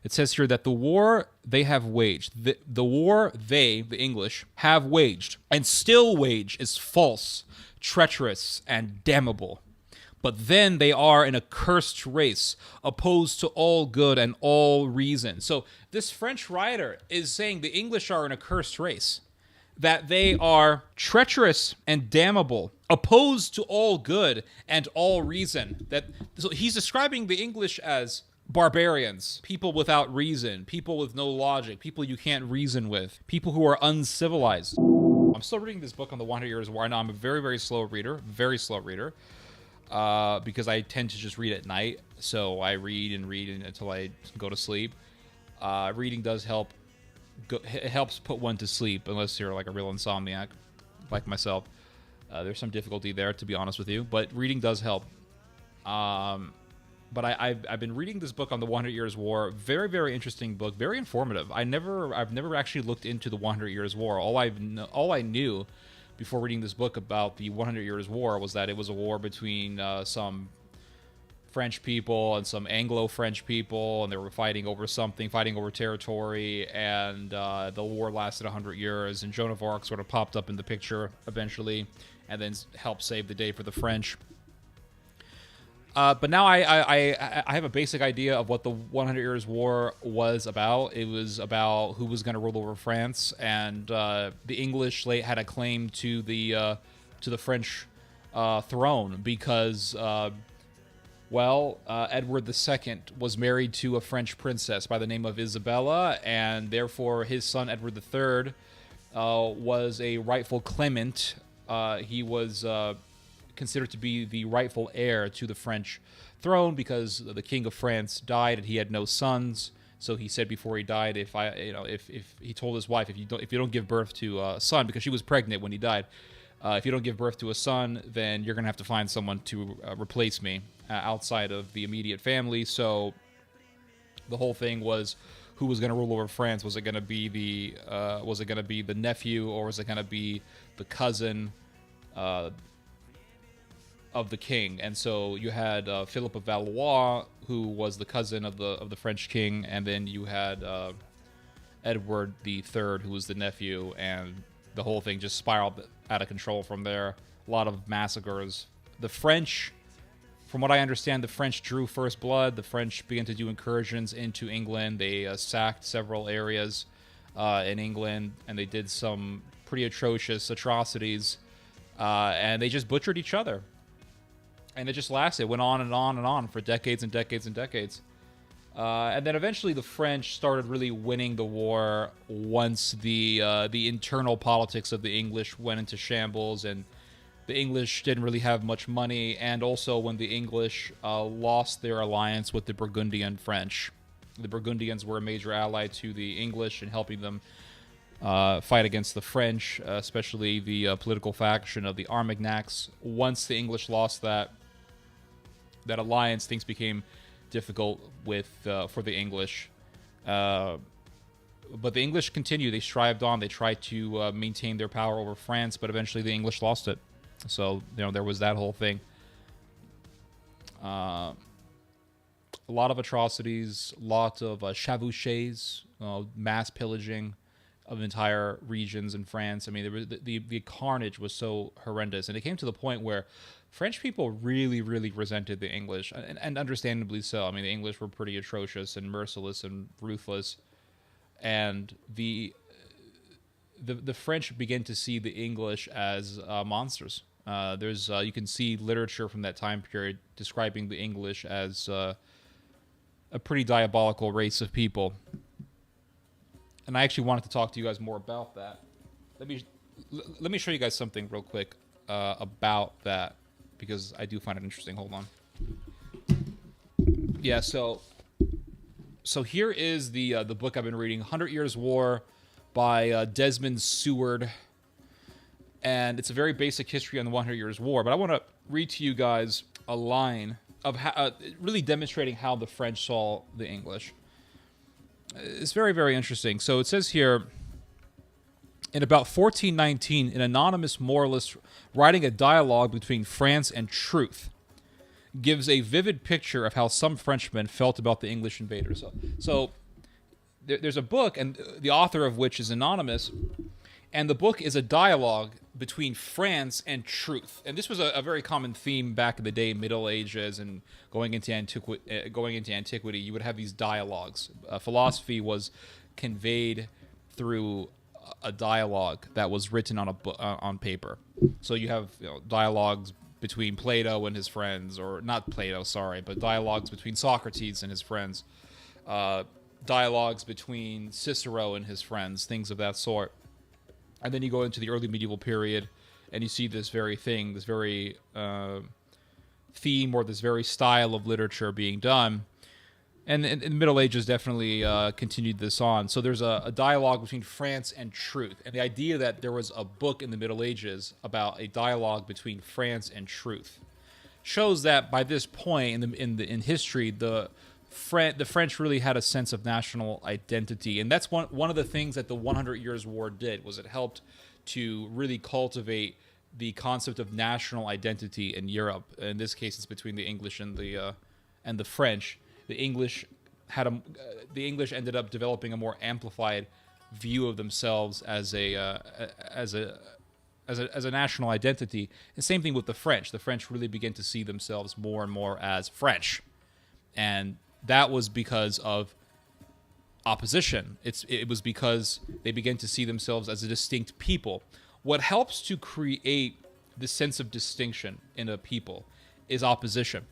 It says here that the war they have waged, the war they, the English, have waged and still wage is false, treacherous, and damnable. But then they are an accursed race, opposed to all good and all reason. So this French writer is saying the English are an accursed race, that they are treacherous and damnable, opposed to all good and all reason. So he's describing the English as barbarians, people without reason, people with no logic, people you can't reason with, people who are uncivilized. I'm still reading this book on the 100 Years' War. I know I'm a very, very slow reader, because I tend to just read at night. So I read until I go to sleep. Reading does help. It helps put one to sleep, unless you're like a real insomniac, like myself. There's some difficulty there, to be honest with you, but reading does help. But I've been reading this book on the 100 Years' War. Very, very interesting book. Very informative. I've never actually looked into the 100 Years' War. All I knew before reading this book about the 100 Years' War was that it was a war between some French people and some Anglo-French people, and they were fighting over territory, and the war lasted 100 years, and Joan of Arc sort of popped up in the picture eventually, and then helped save the day for the French. But now I have a basic idea of what the 100 Years' War was about. It was about who was going to rule over France, and the English had a claim to the French throne because, Edward II was married to a French princess by the name of Isabella, and therefore his son Edward III was a rightful claimant. He was considered to be the rightful heir to the French throne because the King of France died and he had no sons. So he said before he died, if he told his wife, if you don't give birth to a son, because she was pregnant when he died, if you don't give birth to a son, then you're gonna have to find someone to replace me outside of the immediate family. So the whole thing was, who was going to rule over France? Was it going to be the nephew, or was it going to be the cousin of the king? And so you had Philip of Valois, who was the cousin of the French king, and then you had Edward III, who was the nephew, and the whole thing just spiraled out of control from there. A lot of massacres. The French, from what I understand, the French drew first blood. The French began to do incursions into England. They sacked several areas in England, and they did some pretty atrocious atrocities, and they just butchered each other. And it just lasted. It went on and on and on for decades and decades and decades. And then eventually the French started really winning the war once the internal politics of the English went into shambles, and the English didn't really have much money, and also when the English lost their alliance with the Burgundian French. The Burgundians were a major ally to the English in helping them fight against the French, especially the political faction of the Armagnacs. Once the English lost that alliance, things became difficult for the English. But the English continued. They strived on. They tried to maintain their power over France, but eventually the English lost it. So, there was that whole thing. A lot of atrocities, a lot of chevauchés, mass pillaging of entire regions in France. I mean, there was the carnage was so horrendous, and it came to the point where French people really, really resented the English, and understandably so. I mean, the English were pretty atrocious and merciless and ruthless, and the French began to see the English as monsters. You can see literature from that time period describing the English as a pretty diabolical race of people. And I actually wanted to talk to you guys more about that. Let me show you guys something real quick about that, because I do find it interesting. Hold on. Yeah, so here is the book I've been reading, 100 Years' War by Desmond Seward. And it's a very basic history on the 100 Years' War. But I want to read to you guys a line of how, really demonstrating how the French saw the English. It's very, very interesting. So it says here, in about 1419, an anonymous moralist writing a dialogue between France and truth gives a vivid picture of how some Frenchmen felt about the English invaders. So there's a book, and the author of which is anonymous, and the book is a dialogue between France and truth. And this was a very common theme back in the day, Middle Ages, and going into antiquity. You would have these dialogues. Philosophy was conveyed through a dialogue that was written on paper. So you have dialogues between Plato and his friends, or not Plato, sorry, but dialogues between Socrates and his friends, dialogues between Cicero and his friends, things of that sort. And then you go into the early medieval period, and you see this very thing, this very theme, or this very style of literature being done. And the Middle Ages definitely continued this on. So there's a dialogue between France and truth. And the idea that there was a book in the Middle Ages about a dialogue between France and truth shows that by this point in history, the French really had a sense of national identity. And that's one of the things that the 100 Years' War did, was it helped to really cultivate the concept of national identity in Europe. In this case, it's between the English and the French. The English ended up developing a more amplified view of themselves as a national identity. And same thing with the French. The French really began to see themselves more and more as French, and that was because of opposition. It was because they began to see themselves as a distinct people. What helps to create this sense of distinction in a people is opposition.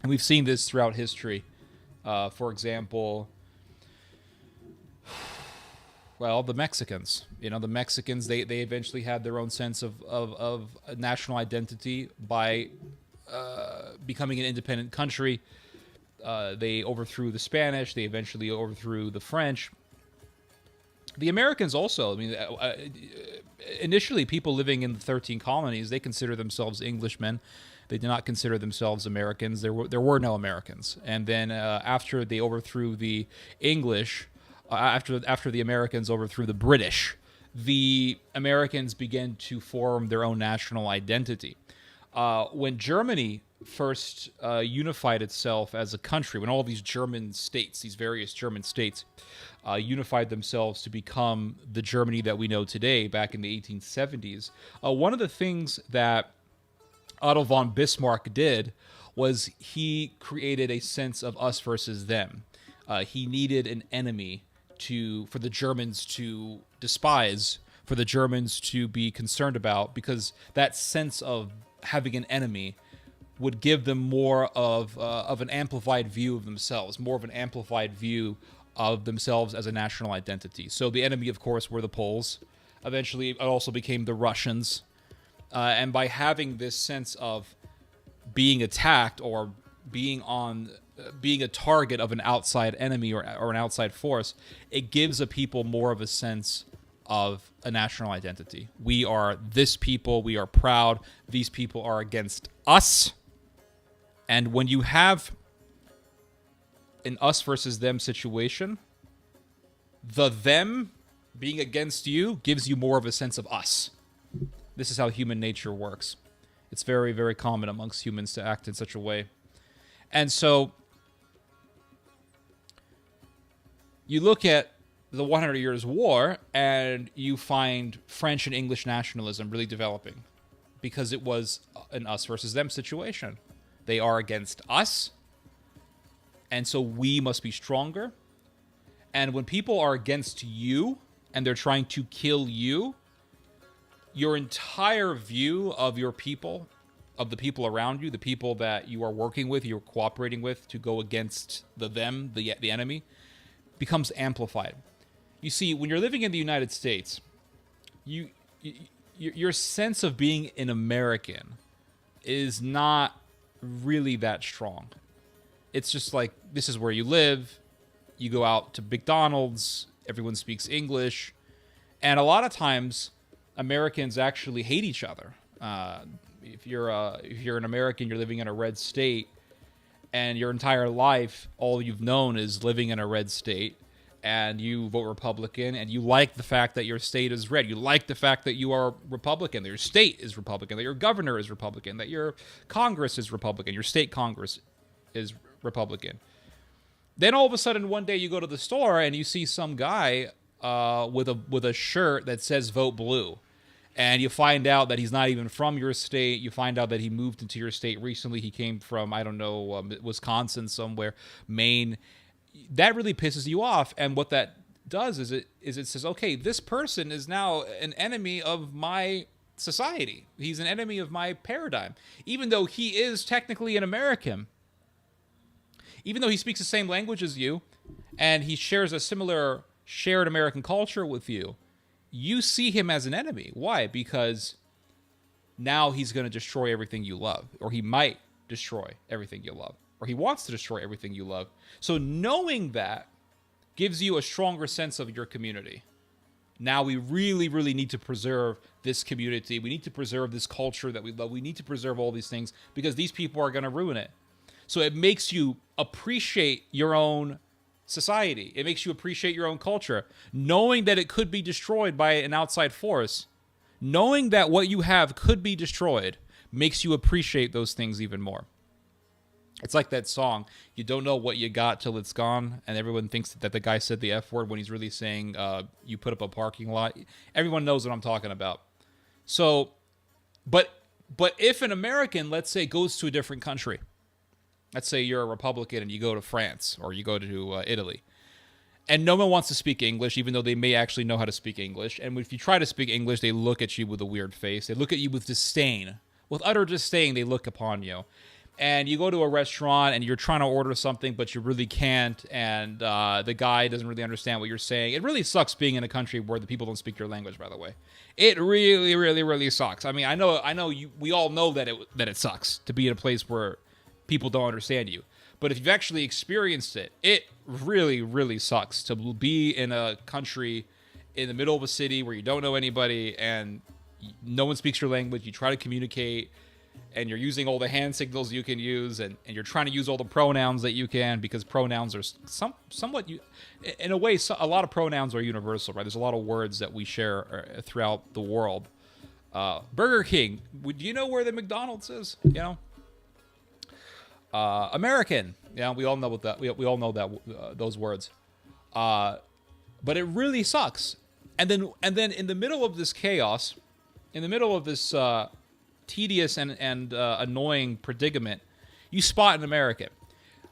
And we've seen this throughout history. For example, the Mexicans. The Mexicans, they eventually had their own sense of national identity by becoming an independent country. They overthrew the Spanish. They eventually overthrew the French. The Americans also. Initially, people living in the 13 colonies, they consider themselves Englishmen. They did not consider themselves Americans. There were no Americans. And then after they overthrew the English, after the Americans overthrew the British, the Americans began to form their own national identity. When Germany first unified itself as a country, when all these German states, these various German states, unified themselves to become the Germany that we know today, back in the 1870s, one of the things that Otto von Bismarck did was he created a sense of us versus them. He needed an enemy for the Germans to despise, for the Germans to be concerned about, because that sense of having an enemy would give them more of an amplified view of themselves, more of an amplified view of themselves as a national identity. So the enemy, of course, were the Poles. Eventually, it also became the Russians. And by having this sense of being attacked or being a target of an outside enemy or an outside force, it gives a people more of a sense of a national identity. We are this people. We are proud. These people are against us. And when you have an us versus them situation, the them being against you gives you more of a sense of us. This is how human nature works. It's very, very common amongst humans to act in such a way. And so you look at the 100 Years' War and you find French and English nationalism really developing because it was an us versus them situation. They are against us, and so we must be stronger. And when people are against you and they're trying to kill you, your entire view of your people, of the people around you, the people that you are working with, you're cooperating with to go against the enemy, becomes amplified. You see, when you're living in the United States, your sense of being an American is not really that strong. It's just like, this is where you live. You go out to McDonald's, everyone speaks English, and a lot of times Americans actually hate each other. If you're an American, you're living in a red state, and your entire life, all you've known is living in a red state, and you vote Republican, and you like the fact that your state is red. You like the fact that you are Republican, that your state is Republican, that your governor is Republican, that your Congress is Republican, your state Congress is Republican. Then all of a sudden, one day you go to the store and you see some guy with a shirt that says "Vote Blue," and you find out that he's not even from your state. You find out that he moved into your state recently. He came from, I don't know, Wisconsin somewhere, Maine. That really pisses you off. And what that does is it says, okay, this person is now an enemy of my society. He's an enemy of my paradigm, even though he is technically an American. Even though he speaks the same language as you, and he shares a similar shared American culture with you, you see him as an enemy. Why? Because now he's going to destroy everything you love, or he might destroy everything you love, or he wants to destroy everything you love. So knowing that gives you a stronger sense of your community. Now we really, really need to preserve this community. We need to preserve this culture that we love. We need to preserve all these things because these people are going to ruin it. So it makes you appreciate your own society. It makes you appreciate your own culture. Knowing that it could be destroyed by an outside force, knowing that what you have could be destroyed, makes you appreciate those things even more. It's like that song, you don't know what you got till it's gone, and everyone thinks that the guy said the F word when he's really saying you put up a parking lot. Everyone knows what I'm talking about. So, but if an American, let's say, goes to a different country, let's say you're a Republican and you go to France or you go to Italy, and no one wants to speak English, even though they may actually know how to speak English. And if you try to speak English, they look at you with a weird face. They look at you with disdain. With utter disdain, they look upon you. And you go to a restaurant and you're trying to order something, but you really can't. And the guy doesn't really understand what you're saying. It really sucks being in a country where the people don't speak your language, by the way. It really, really, really sucks. I mean, I know we all know that it sucks to be in a place where people don't understand you. But if you've actually experienced it, it really, really sucks to be in a country in the middle of a city where you don't know anybody and no one speaks your language. You try to communicate and you're using all the hand signals you can use and you're trying to use all the pronouns that you can, because pronouns are somewhat, in a way, a lot of pronouns are universal, right? There's a lot of words that we share throughout the world. Burger King, do you know where the McDonald's is? You know? American, yeah, we all know what that. We all know that those words, but it really sucks. And then in the middle of this chaos, in the middle of this tedious and annoying predicament, you spot an American.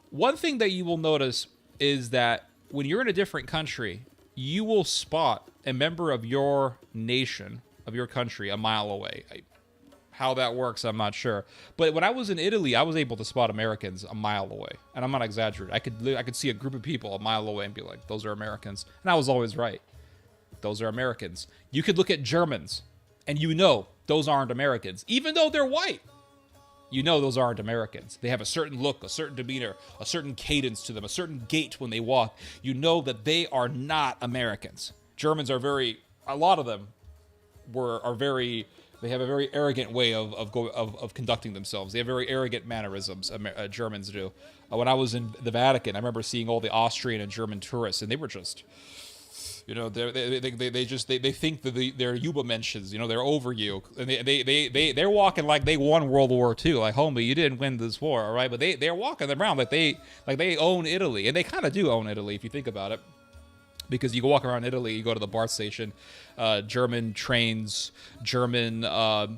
One thing that you will notice is that when you're in a different country, you will spot a member of your nation, of your country, a mile away. How that works, I'm not sure. But when I was in Italy, I was able to spot Americans a mile away. And I'm not exaggerating. I could see a group of people a mile away and be like, those are Americans. And I was always right. Those are Americans. You could look at Germans, and you know those aren't Americans. Even though they're white, you know those aren't Americans. They have a certain look, a certain demeanor, a certain cadence to them, a certain gait when they walk. You know that they are not Americans. Germans are a lot of them are very... They have a very arrogant way of conducting themselves. They have very arrogant mannerisms. Germans do. When I was in the Vatican, I remember seeing all the Austrian and German tourists, and they were just, they think that they're Übermenschen, they're over you, and they're walking like they won World War II. Like, homie, you didn't win this war, all right? But they're walking around like they own Italy, and they kind of do own Italy if you think about it. Because you go walk around Italy, you go to the BART station, German trains, German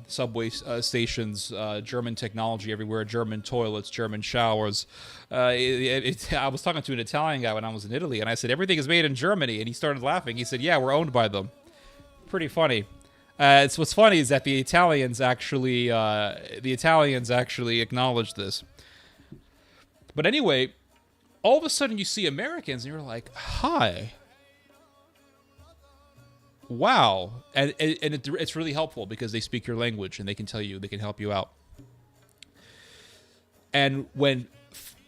subway stations, German technology everywhere, German toilets, German showers. I was talking to an Italian guy when I was in Italy, and I said, everything is made in Germany. And he started laughing. He said, yeah, we're owned by them. Pretty funny. What's funny is that the Italians actually acknowledge this. But anyway, all of a sudden you see Americans, and you're like, hi. Wow. And it's really helpful because they speak your language and they can help you out. And when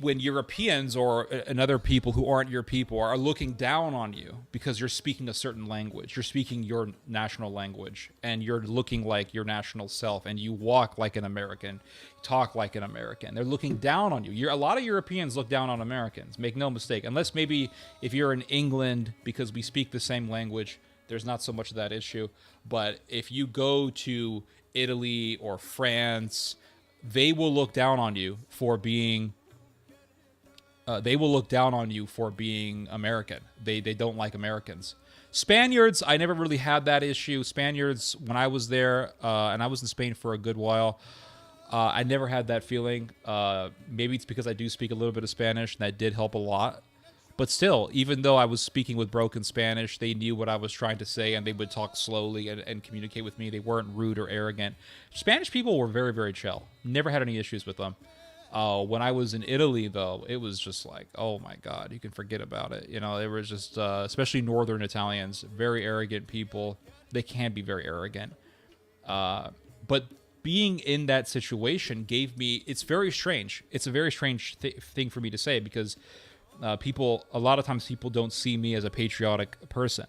Europeans or other people who aren't your people are looking down on you because you're speaking a certain language, you're speaking your national language, and you're looking like your national self, and you walk like an American, talk like an American, they're looking down on you. A lot of Europeans look down on Americans, make no mistake, unless maybe if you're in England, because we speak the same language, there's not so much of that issue. But if you go to Italy or France, they will look down on you for being they will look down on you for being American. They don't like Americans. Spaniards, I never really had that issue. Spaniards, when I was there, and I was in Spain for a good while, I never had that feeling. Maybe it's because I do speak a little bit of Spanish, and that did help a lot. But still, even though I was speaking with broken Spanish, they knew what I was trying to say, and they would talk slowly and communicate with me. They weren't rude or arrogant. Spanish people were very, very chill. Never had any issues with them. When I was in Italy, though, it was just like, oh my God, you can forget about it. You know, they were just, especially Northern Italians, very arrogant people. They can be very arrogant. But being in that situation gave me, it's very strange. It's a very strange thing for me to say because a lot of times people don't see me as a patriotic person.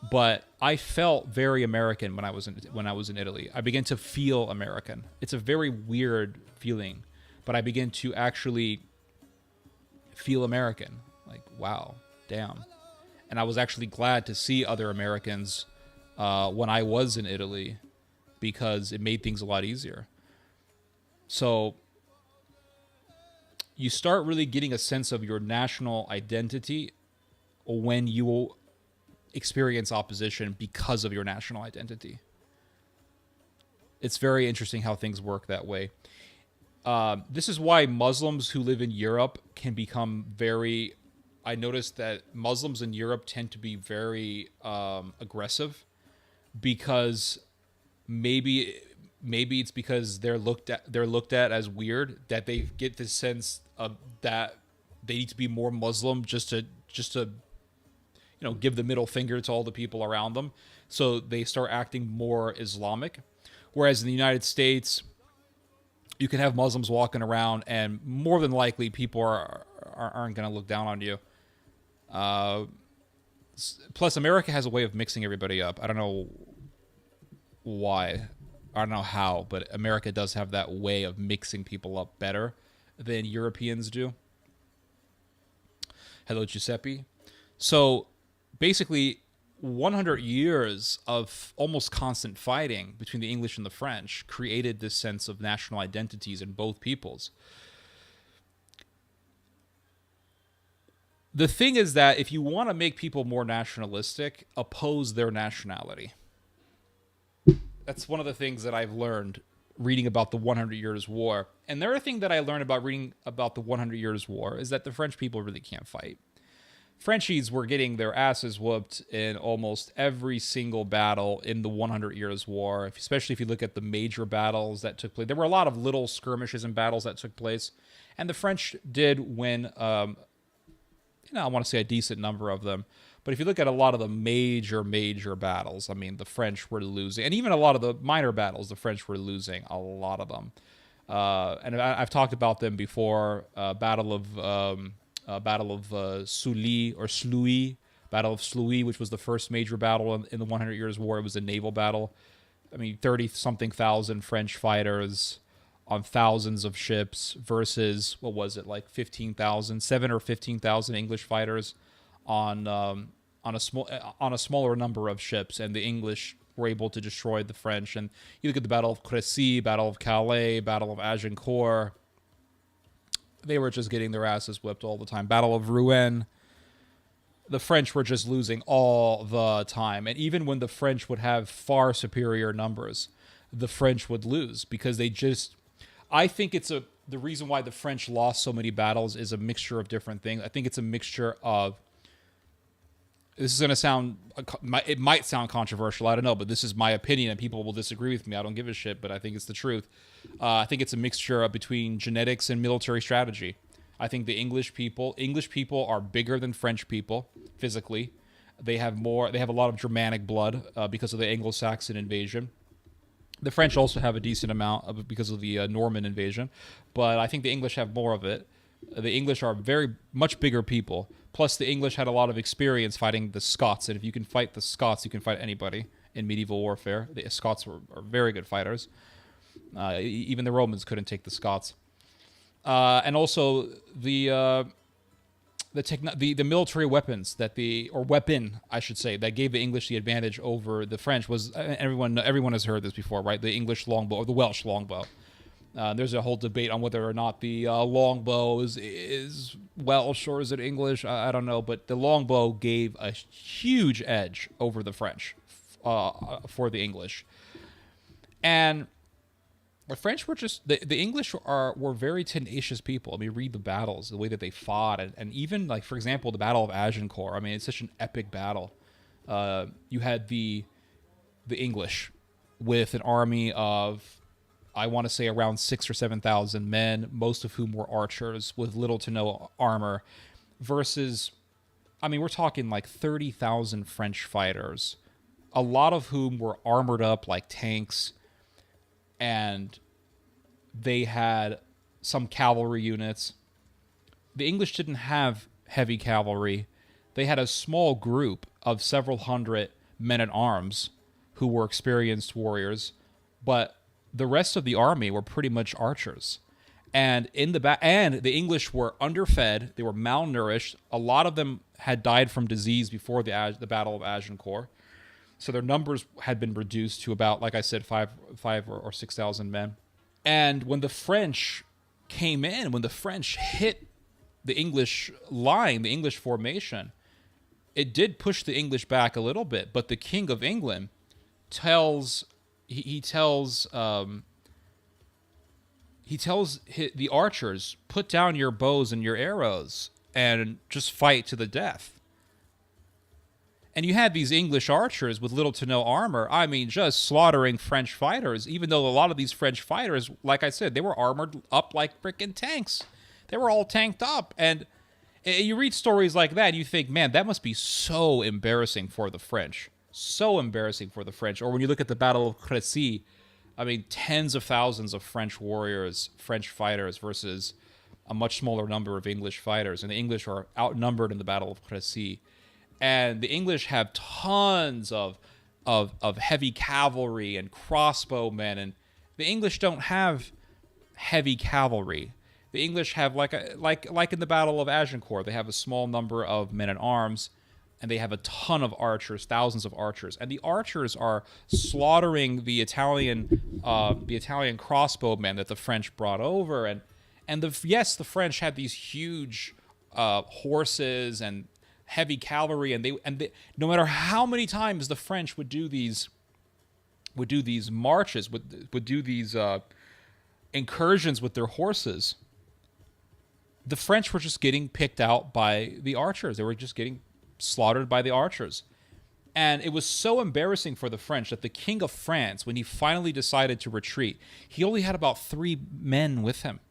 But I felt very American when I was in Italy. I began to feel American. It's a very weird feeling. But I begin to actually feel American. Like, wow, damn. And I was actually glad to see other Americans when I was in Italy because it made things a lot easier. So you start really getting a sense of your national identity when you experience opposition because of your national identity. It's very interesting how things work that way. This is why Muslims who live in Europe can become very... I noticed that Muslims in Europe tend to be very aggressive because maybe it's because they're looked at as weird, that they get this sense of that they need to be more Muslim just to give the middle finger to all the people around them. So they start acting more Islamic. Whereas in the United States, you can have Muslims walking around, and more than likely, people aren't going to look down on you. Plus, America has a way of mixing everybody up. I don't know why. I don't know how, but America does have that way of mixing people up better than Europeans do. Hello, Giuseppe. So, basically, 100 years of almost constant fighting between the English and the French created this sense of national identities in both peoples. The thing is that if you want to make people more nationalistic, oppose their nationality. That's one of the things that I've learned reading about the 100 Years' War. And the other thing that I learned about reading about the 100 Years' War is that the French people really can't fight. Frenchies were getting their asses whooped in almost every single battle in the 100 Years' War, especially if you look at the major battles that took place. There were a lot of little skirmishes and battles that took place, and the French did win, I want to say a decent number of them. But if you look at a lot of the major battles, I mean, the French were losing. And even a lot of the minor battles, the French were losing a lot of them. And I've talked about them before. Battle of Sully, Battle of Sluy, which was the first major battle in the 100 Years' War. It was a naval battle. I mean, 30-something thousand French fighters on thousands of ships versus, what was it, like 15,000, 7 or 15,000 English fighters on a smaller number of ships, and the English were able to destroy the French. And you look at the Battle of Crécy, Battle of Calais, Battle of Agincourt. They were just getting their asses whipped all the time. Battle of Rouen. The French were just losing all the time. And even when the French would have far superior numbers, the French would lose because they just... I think the reason why the French lost so many battles is a mixture of different things. I think it's a mixture of... This is going to sound... It might sound controversial, I don't know, but this is my opinion, and people will disagree with me. I don't give a shit, but I think it's the truth. I think it's a mixture between genetics and military strategy. I think the English people are bigger than French people, physically. They have a lot of Germanic blood because of the Anglo-Saxon invasion. The French also have a decent amount because of the Norman invasion, but I think the English have more of it. The English are very much bigger people. Plus, the English had a lot of experience fighting the Scots, and if you can fight the Scots, you can fight anybody in medieval warfare. The Scots are very good fighters. Even the Romans couldn't take the Scots. And also the military weapons weapon, I should say, that gave the English the advantage over the French was, everyone has heard this before, right? The English longbow, or the Welsh longbow. There's a whole debate on whether or not the longbow is Welsh or is it English. I don't know, but the longbow gave a huge edge over the French for the English, and the French were just the English were very tenacious people. I mean, read the battles, the way that they fought, and even like for example, the Battle of Agincourt. I mean, it's such an epic battle. You had the English with an army of, I want to say, around 6,000 or 7,000 men, most of whom were archers with little to no armor, versus, I mean, we're talking like 30,000 French fighters, a lot of whom were armored up like tanks, and they had some cavalry units. The English didn't have heavy cavalry. They had a small group of several hundred men-at-arms who were experienced warriors, but the rest of the army were pretty much archers. And the English were underfed. They were malnourished. A lot of them had died from disease before the Battle of Agincourt. So their numbers had been reduced to about, like I said, 5,000 or 6,000 men. And when the French came in, when the French hit the English line, the English formation, it did push the English back a little bit. But the King of England tells the archers, put down your bows and your arrows and just fight to the death. And you had these English archers with little to no armor, I mean, just slaughtering French fighters, even though a lot of these French fighters, like I said, they were armored up like freaking tanks. They were all tanked up. And you read stories like that, and you think, man, that must be so embarrassing for the French. So embarrassing for the French. Or when you look at the Battle of Crécy, I mean, tens of thousands of French warriors, French fighters, versus a much smaller number of English fighters. And the English are outnumbered in the Battle of Crécy. And the English have tons of heavy cavalry and crossbowmen. And the English don't have heavy cavalry. The English have, like in the Battle of Agincourt, they have a small number of men-at-arms, and they have a ton of archers, thousands of archers, and the archers are slaughtering the Italian crossbowmen that the French brought over, and the French had these huge horses and heavy cavalry, and they no matter how many times the French would do these marches, would do these incursions with their horses, the French were just getting picked out by the archers. They were just getting slaughtered by the archers. And it was so embarrassing for the French that the King of France, when he finally decided to retreat, he only had about 3 men with him.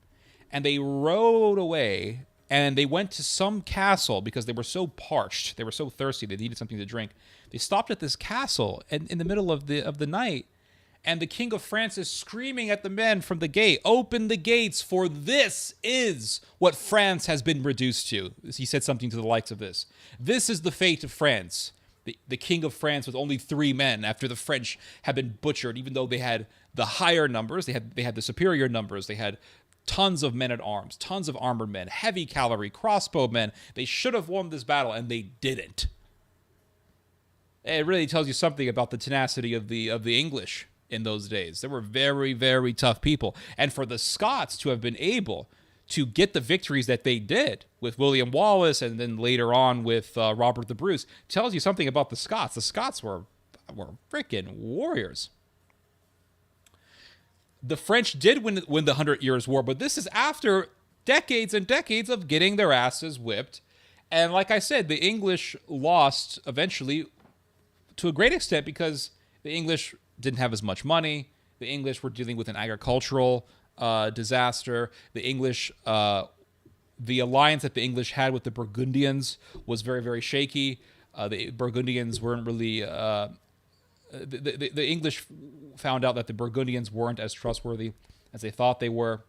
And they rode away, and they went to some castle because they were so parched, they were so thirsty, they needed something to drink. They stopped at this castle in the middle of the night, and the King of France is screaming at the men from the gate, "Open the gates, for this is what France has been reduced to." He said something to the likes of this. This is the fate of France. The King of France with only 3 men after the French had been butchered, even though they had the higher numbers, they had the superior numbers, they had tons of men-at-arms, tons of armored men, heavy cavalry, crossbowmen. They should have won this battle, and they didn't. It really tells you something about the tenacity of the English in those days. They were very, very tough people. And for the Scots to have been able to get the victories that they did with William Wallace and then later on with Robert the Bruce tells you something about the Scots. The Scots were freaking warriors. The French did win the 100 Years' War, but this is after decades and decades of getting their asses whipped. And like I said, the English lost eventually to a great extent because the English didn't have as much money. The English were dealing with an agricultural disaster. The English, the alliance that the English had with the Burgundians was very, very shaky. The Burgundians weren't really... The English found out that the Burgundians weren't as trustworthy as they thought they were.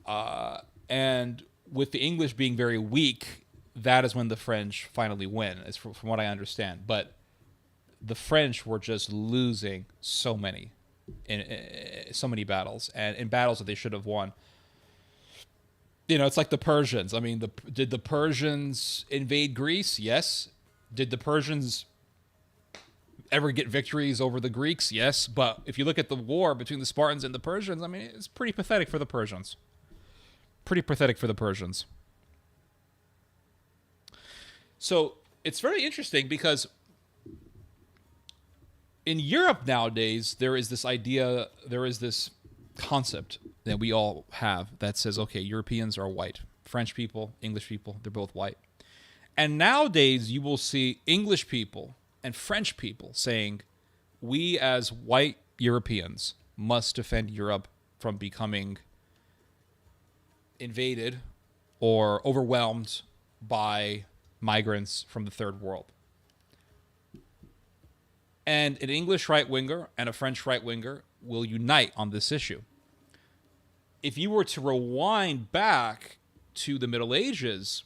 And with the English being very weak, that is when the French finally win, from what I understand. But the French were just losing so many battles, and in battles that they should have won. You know, it's like the Persians. I mean, did the Persians invade Greece? Yes. Did the Persians ever get victories over the Greeks? Yes, but if you look at the war between the Spartans and the Persians, I mean, it's pretty pathetic for the Persians. Pretty pathetic for the Persians. So it's very interesting because in Europe nowadays, there is this idea, there is this concept that we all have that says, okay, Europeans are white. French people, English people, they're both white. And nowadays, you will see English people and French people saying, we as white Europeans must defend Europe from becoming invaded or overwhelmed by migrants from the third world. And an English right-winger and a French right-winger will unite on this issue. If you were to rewind back to the Middle Ages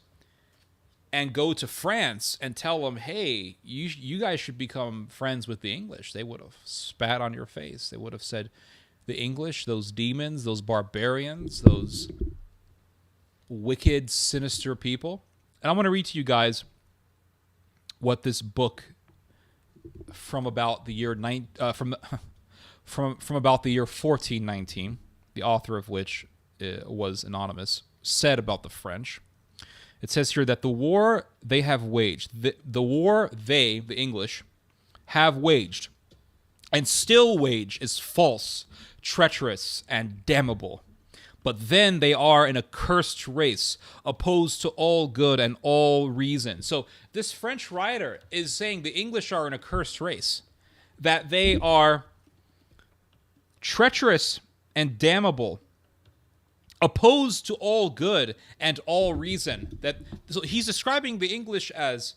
and go to France and tell them, hey, you guys should become friends with the English, they would have spat on your face. They would have said, the English, those demons, those barbarians, those wicked, sinister people. And I want to read to you guys what this book from about the year from about the year 1419, the author of which was anonymous, said about the French. It says here that the war they have waged, the war they, the English, have waged and still wage is false, treacherous, and damnable. But then they are an accursed race, opposed to all good and all reason. So this French writer is saying the English are an accursed race, that they are treacherous and damnable, opposed to all good and all reason. So he's describing the English as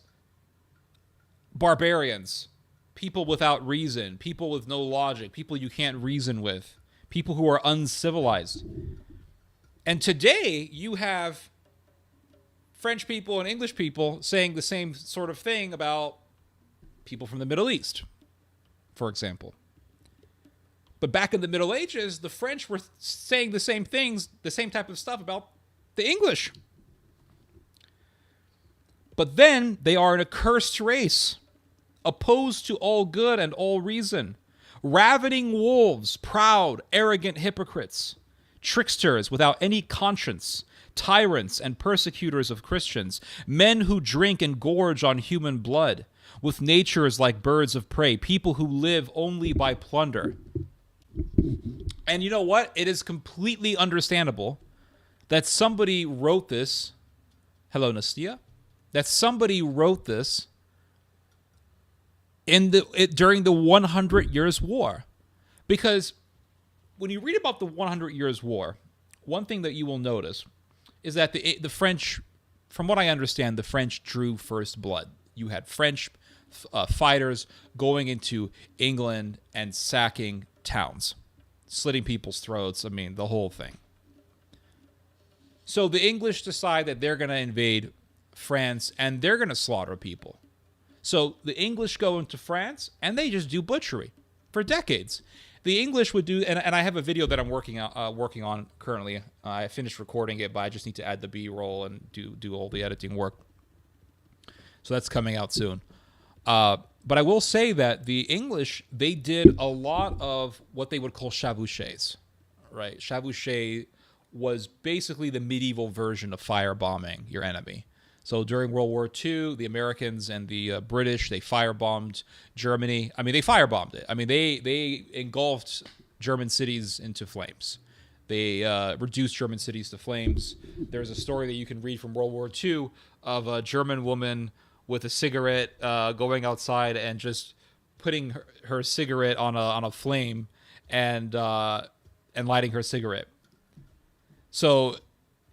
barbarians, people without reason, people with no logic, people you can't reason with, people who are uncivilized. And today, you have French people and English people saying the same sort of thing about people from the Middle East, for example. But back in the Middle Ages, the French were saying the same things, the same type of stuff about the English. But then they are an accursed race, opposed to all good and all reason, ravening wolves, proud, arrogant hypocrites, tricksters without any conscience, tyrants and persecutors of Christians, men who drink and gorge on human blood, with natures like birds of prey, people who live only by plunder. And you know what? It is completely understandable that somebody wrote this. Hello, Nastia. That somebody wrote this during the 100 Years' War. Because when you read about the 100 Years' War, one thing that you will notice is that the French, from what I understand, the French drew first blood. You had French fighters going into England and sacking towns, slitting people's throats. I mean, the whole thing. So the English decide that they're going to invade France and they're going to slaughter people. So the English go into France and they just do butchery for decades. The English would do, and I have a video that I'm working on currently. I finished recording it, but I just need to add the B-roll and do all the editing work. So that's coming out soon. But I will say that the English, they did a lot of what they would call chevauchés, right? Chevauché was basically the medieval version of firebombing your enemy. So during World War II, the Americans and the British, they firebombed Germany. I mean, they firebombed it. I mean, they engulfed German cities into flames. They reduced German cities to flames. There's a story that you can read from World War II of a German woman with a cigarette going outside and just putting her cigarette on a flame and lighting her cigarette. So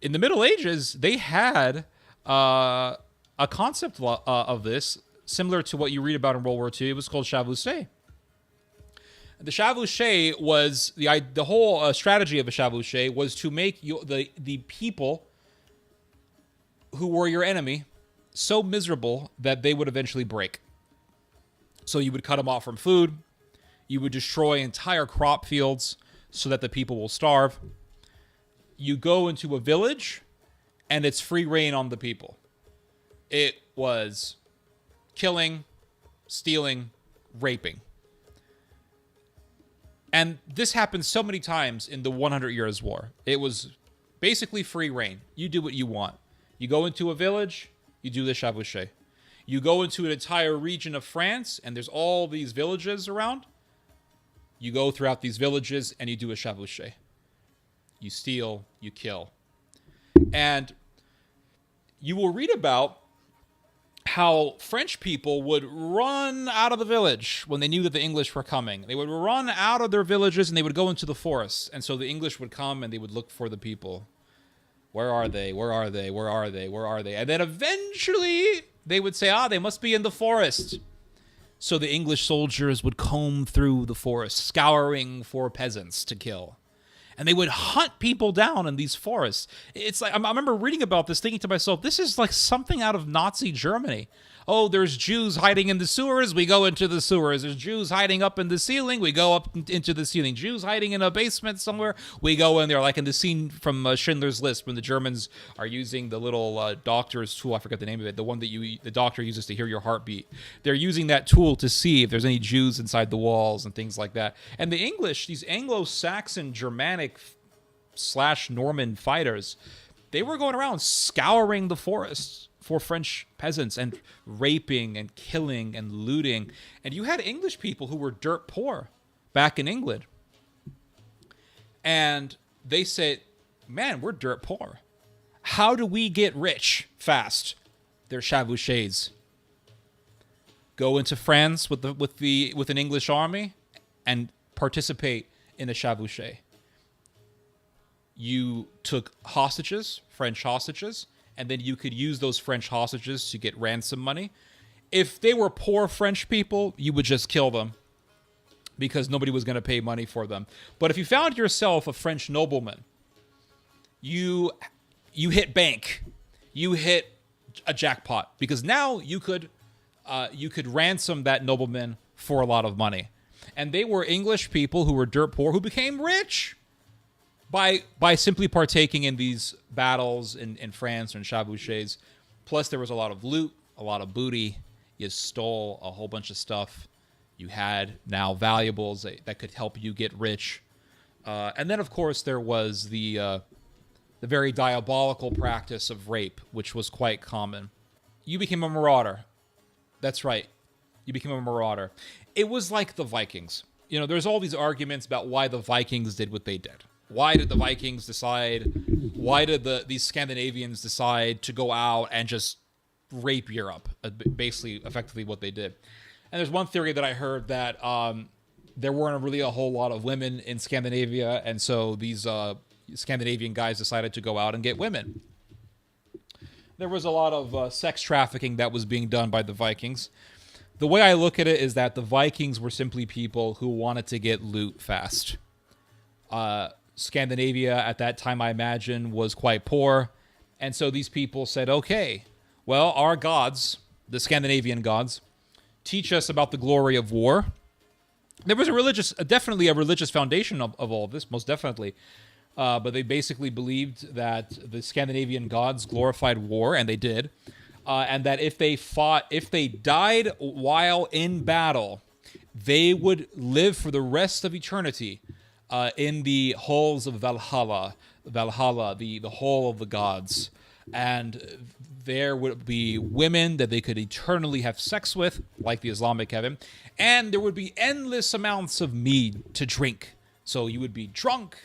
in the Middle Ages, they had a concept of this similar to what you read about in World War II. It was called chevauchée. The chevauchée was the whole strategy of a chevauchée was to make the people who were your enemy so miserable that they would eventually break. So you would cut them off from food. You would destroy entire crop fields so that the people will starve. You go into a village and it's free reign on the people. It was killing, stealing, raping. And this happened so many times in the 100 Years' War. It was basically free reign. You do what you want. You go into a village, you do the chavouché. You go into an entire region of France, and there's all these villages around. You go throughout these villages, and you do a chavouché. You steal, you kill. And you will read about how French people would run out of the village when they knew that the English were coming. They would run out of their villages, and they would go into the forests. And so the English would come, and they would look for the people. Where are they? Where are they? Where are they? Where are they? And then eventually they would say, they must be in the forest. So the English soldiers would comb through the forest, scouring for peasants to kill. And they would hunt people down in these forests. It's like, I remember reading about this, thinking to myself, this is like something out of Nazi Germany. Oh, there's Jews hiding in the sewers, we go into the sewers. There's Jews hiding up in the ceiling, we go up into the ceiling. Jews hiding in a basement somewhere, we go in there. Like in the scene from Schindler's List, when the Germans are using the little doctor's tool, I forget the name of it, the one that the doctor uses to hear your heartbeat. They're using that tool to see if there's any Jews inside the walls and things like that. And the English, these Anglo-Saxon, Germanic / Norman fighters, they were going around scouring the forests for French peasants and raping and killing and looting. And you had English people who were dirt poor back in England. And they said, man, we're dirt poor. How do we get rich fast? They're chavouchés. Go into France with an English army and participate in a chavouché. You took hostages, French hostages, and then you could use those French hostages to get ransom money. If they were poor French people, you would just kill them because nobody was going to pay money for them. But if you found yourself a French nobleman, you hit bank, you hit a jackpot, because now you could ransom that nobleman for a lot of money. And they were English people who were dirt poor who became rich by simply partaking in these battles in France and chavouchés. Plus, there was a lot of loot, a lot of booty. You stole a whole bunch of stuff. You had now valuables that could help you get rich. And then, of course, there was the very diabolical practice of rape, which was quite common. You became a marauder. That's right. You became a marauder. It was like the Vikings. You know, there's all these arguments about why the Vikings did what they did. Why did the Vikings decide? Why did these Scandinavians decide to go out and just rape Europe? Basically, effectively what they did. And there's one theory that I heard that there weren't really a whole lot of women in Scandinavia, and so these Scandinavian guys decided to go out and get women. There was a lot of sex trafficking that was being done by the Vikings. The way I look at it is that the Vikings were simply people who wanted to get loot fast. Scandinavia at that time, I imagine, was quite poor. And so these people said, okay, well, our gods, the Scandinavian gods, teach us about the glory of war. There was definitely a religious foundation of all of this, most definitely. But they basically believed that the Scandinavian gods glorified war, and they did. And that if they died while in battle, they would live for the rest of eternity in the halls of Valhalla, the hall of the gods. And there would be women that they could eternally have sex with, like the Islamic heaven. And there would be endless amounts of mead to drink. So you would be drunk,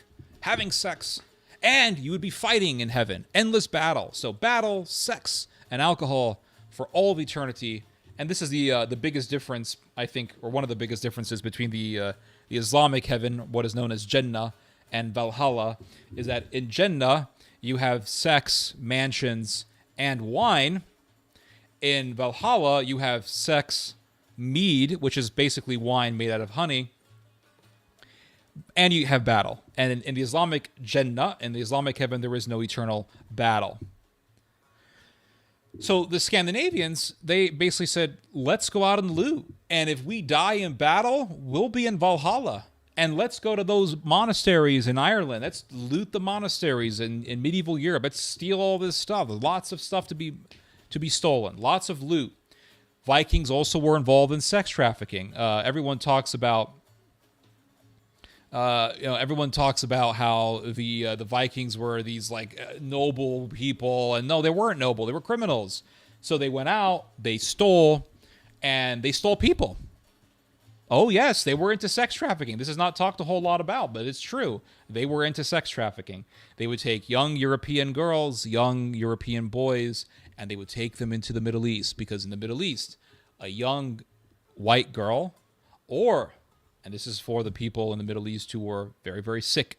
having sex, and you would be fighting in heaven. Endless battle. So battle, sex, and alcohol for all of eternity. And this is the biggest difference, I think, or one of the biggest differences between the Islamic heaven, what is known as Jannah, and Valhalla, is that in Jannah, you have sex, mansions, and wine. In Valhalla, you have sex, mead, which is basically wine made out of honey, and you have battle. And in the Islamic Jannah, in the Islamic heaven, there is no eternal battle. So the Scandinavians, they basically said, let's go out and loot. And if we die in battle, we'll be in Valhalla. And let's go to those monasteries in Ireland. Let's loot the monasteries in medieval Europe. Let's steal all this stuff. There's lots of stuff to be stolen. Lots of loot. Vikings also were involved in sex trafficking. Everyone talks about everyone talks about how the Vikings were these like noble people, and no, they weren't noble. They were criminals. So they went out, they stole, and they stole people. Oh yes, they were into sex trafficking. This is not talked a whole lot about, but it's true. They were into sex trafficking. They would take young European girls, young European boys, and they would take them into the Middle East, because in the Middle East, a young white girl, or, and this is for the people in the Middle East who were very, very sick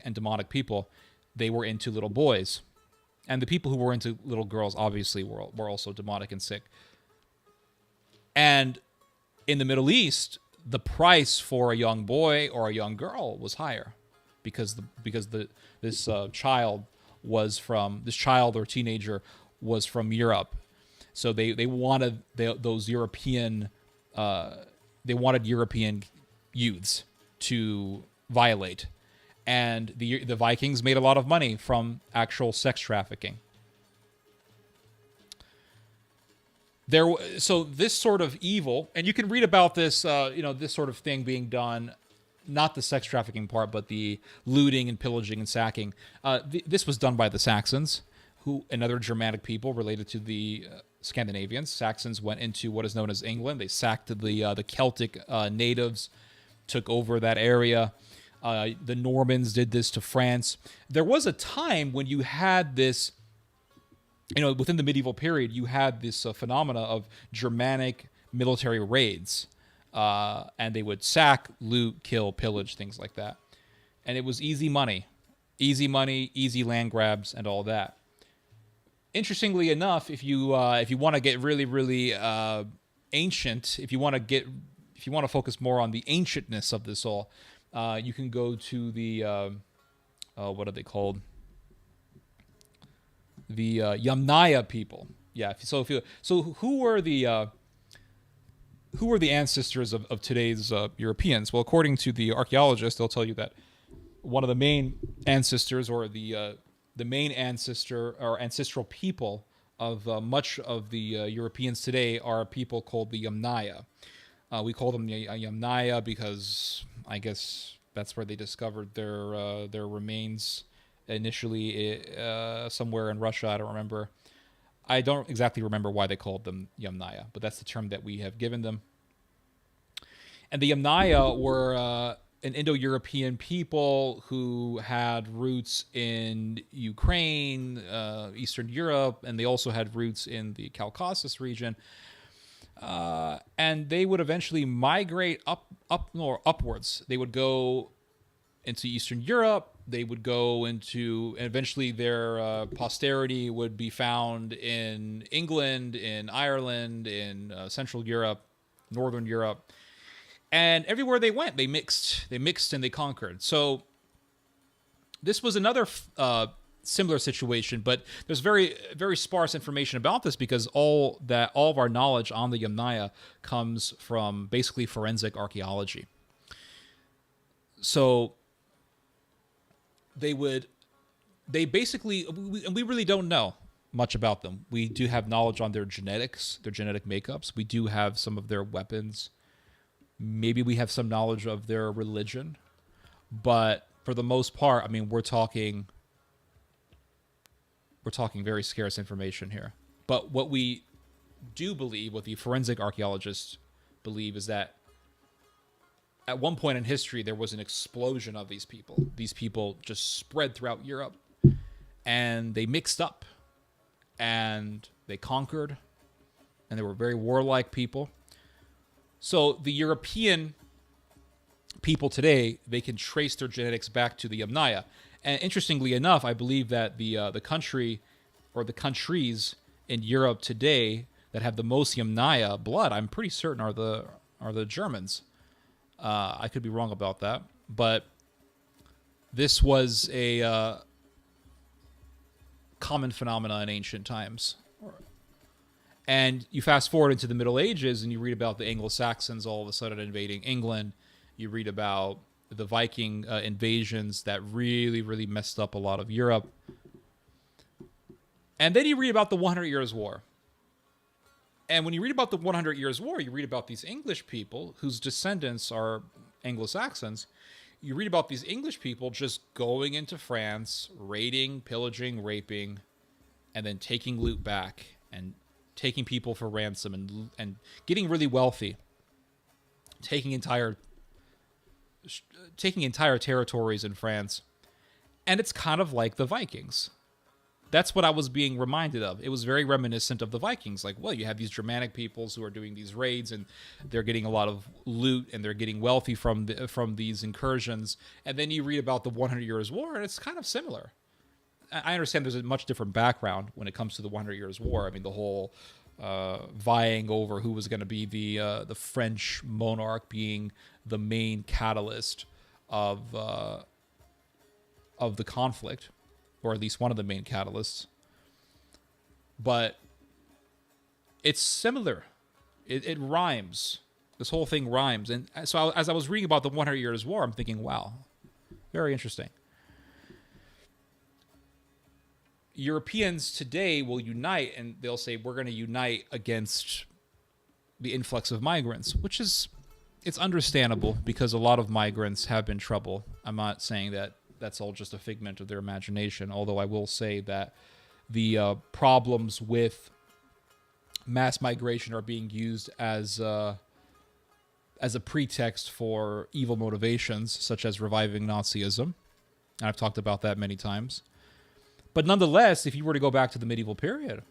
and demonic people, they were into little boys. And the people who were into little girls obviously were also demonic and sick. And in the Middle East, the price for a young boy or a young girl was higher, because this child or teenager was from Europe, so they wanted those European they wanted European youths to violate, and the Vikings made a lot of money from actual sex trafficking. So this sort of evil, and you can read about this, this sort of thing being done, not the sex trafficking part, but the looting and pillaging and sacking. This was done by the Saxons, who, another Germanic people related to the Scandinavians. Saxons went into what is known as England. They sacked the Celtic natives, took over that area. The Normans did this to France. There was a time when you had this, within the medieval period, you had this phenomena of Germanic military raids, and they would sack, loot, kill, pillage, things like that. And it was easy money, easy land grabs, and all that. Interestingly enough, if you want to get really, really ancient, if you want to focus more on the ancientness of this all, you can go to the what are they called? The Yamnaya people. Yeah. So who were the ancestors of today's Europeans? Well, according to the archaeologists, they'll tell you that one of the main ancestors, or the main ancestor or ancestral people of much of the Europeans today, are people called the Yamnaya. We call them the Yamnaya because I guess that's where they discovered their remains initially, somewhere in Russia. I don't remember. I don't exactly remember why they called them Yamnaya, but that's the term that we have given them. And the Yamnaya were an Indo-European people who had roots in Ukraine, Eastern Europe, and they also had roots in the Caucasus region. And they would eventually migrate upwards. They would go into Eastern Europe. They would go into, and eventually their posterity would be found in England, in Ireland, in Central Europe, Northern Europe. And everywhere they went, they mixed and they conquered. So this was another similar situation, but there's very, very sparse information about this, because all of our knowledge on the Yamnaya comes from basically forensic archaeology. So they basically, we really don't know much about them. We do have knowledge on their genetics, their genetic makeups. We do have some of their weapons. Maybe we have some knowledge of their religion, but for the most part, I mean, we're talking very scarce information here. But what we do believe, what the forensic archaeologists believe, is that at one point in history, there was an explosion of these people. These people just spread throughout Europe, and they mixed up, and they conquered, and they were very warlike people. So the European people today, they can trace their genetics back to the Yamnaya. And interestingly enough, I believe that the country, or the countries in Europe today that have the most Yamnaya blood, I'm pretty certain are the Germans. I could be wrong about that, but this was a common phenomenon in ancient times. And you fast forward into the Middle Ages, and you read about the Anglo-Saxons all of a sudden invading England. You read about the Viking invasions that really, really messed up a lot of Europe. And then you read about the 100 Years' War. And when you read about the 100 Years' War, you read about these English people whose descendants are Anglo-Saxons. You read about these English people just going into France, raiding, pillaging, raping, and then taking loot back and taking people for ransom and getting really wealthy, taking entire territories in France. And it's kind of like the Vikings. That's what I was being reminded of. It was very reminiscent of the Vikings. Like, well, you have these Germanic peoples who are doing these raids, and they're getting a lot of loot, and they're getting wealthy from these incursions. And then you read about the 100 Years' War, and it's kind of similar. I understand there's a much different background when it comes to the 100 Years' War. I mean, the whole vying over who was going to be the French monarch being the main catalyst of the conflict, or at least one of the main catalysts. But it's similar. It rhymes. This whole thing rhymes. And so as I was reading about the 100 Years' War, I'm thinking, wow, very interesting. Europeans today will unite, and they'll say, we're going to unite against the influx of migrants, which is, it's understandable because a lot of migrants have been trouble. I'm not saying that that's all just a figment of their imagination, although I will say that the problems with mass migration are being used as a pretext for evil motivations, such as reviving Nazism. And I've talked about that many times. But nonetheless, if you were to go back to the medieval period,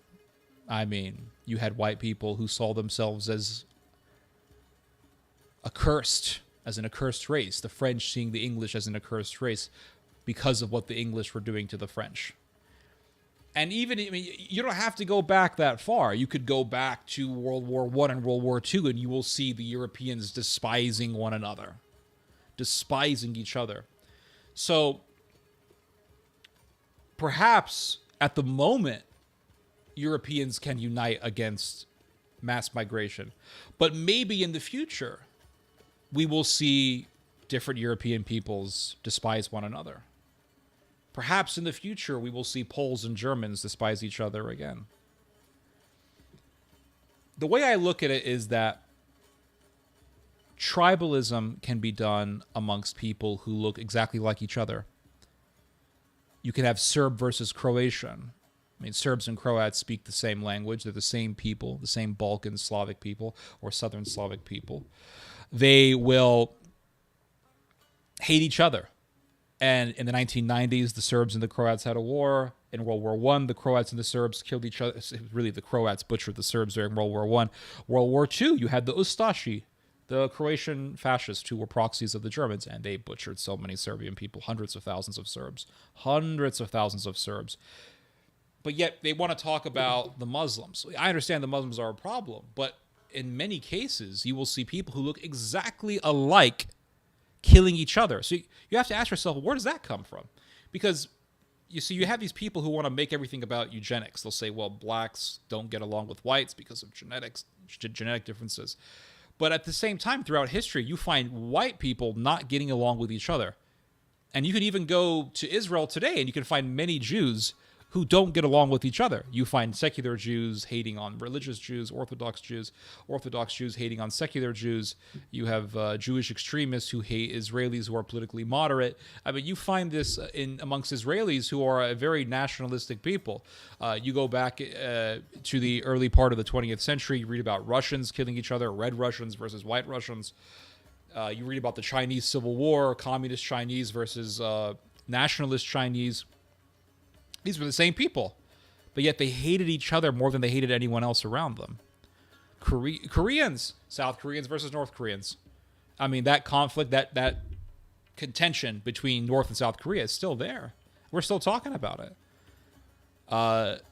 I mean, you had white people who saw themselves as accursed, as an accursed race. The French seeing the English as an accursed race because of what the English were doing to the French. And even, I mean, you don't have to go back that far. You could go back to World War I and World War II, and you will see the Europeans despising one another, despising each other. So perhaps at the moment, Europeans can unite against mass migration. But maybe in the future, we will see different European peoples despise one another. Perhaps in the future, we will see Poles and Germans despise each other again. The way I look at it is that tribalism can be done amongst people who look exactly like each other. You can have Serb versus Croatian. I mean, Serbs and Croats speak the same language. They're the same people, the same Balkan Slavic people or Southern Slavic people. They will hate each other. And in the 1990s, the Serbs and the Croats had a war. In World War I, the Croats and the Serbs killed each other. Really, the Croats butchered the Serbs during World War I. World War II, you had the Ustashi, the Croatian fascists who were proxies of the Germans, and they butchered so many Serbian people, hundreds of thousands of Serbs. Hundreds of thousands of Serbs. But yet, they want to talk about the Muslims. I understand the Muslims are a problem, but in many cases, you will see people who look exactly alike killing each other. So you have to ask yourself, where does that come from? Because you see, you have these people who want to make everything about eugenics. They'll say, well, blacks don't get along with whites because of genetic differences. But at the same time, throughout history, you find white people not getting along with each other. And you can even go to Israel today, and you can find many Jews who don't get along with each other. You find secular Jews hating on religious Jews, Orthodox Jews hating on secular Jews. You have Jewish extremists who hate Israelis who are politically moderate. I mean, you find this amongst Israelis who are a very nationalistic people. You go back to the early part of the 20th century, you read about Russians killing each other, red Russians versus white Russians. You read about the Chinese Civil War, communist Chinese versus nationalist Chinese. These were the same people, but yet they hated each other more than they hated anyone else around them. Koreans, South Koreans versus North Koreans. I mean, that conflict, that contention between North and South Korea is still there. We're still talking about it.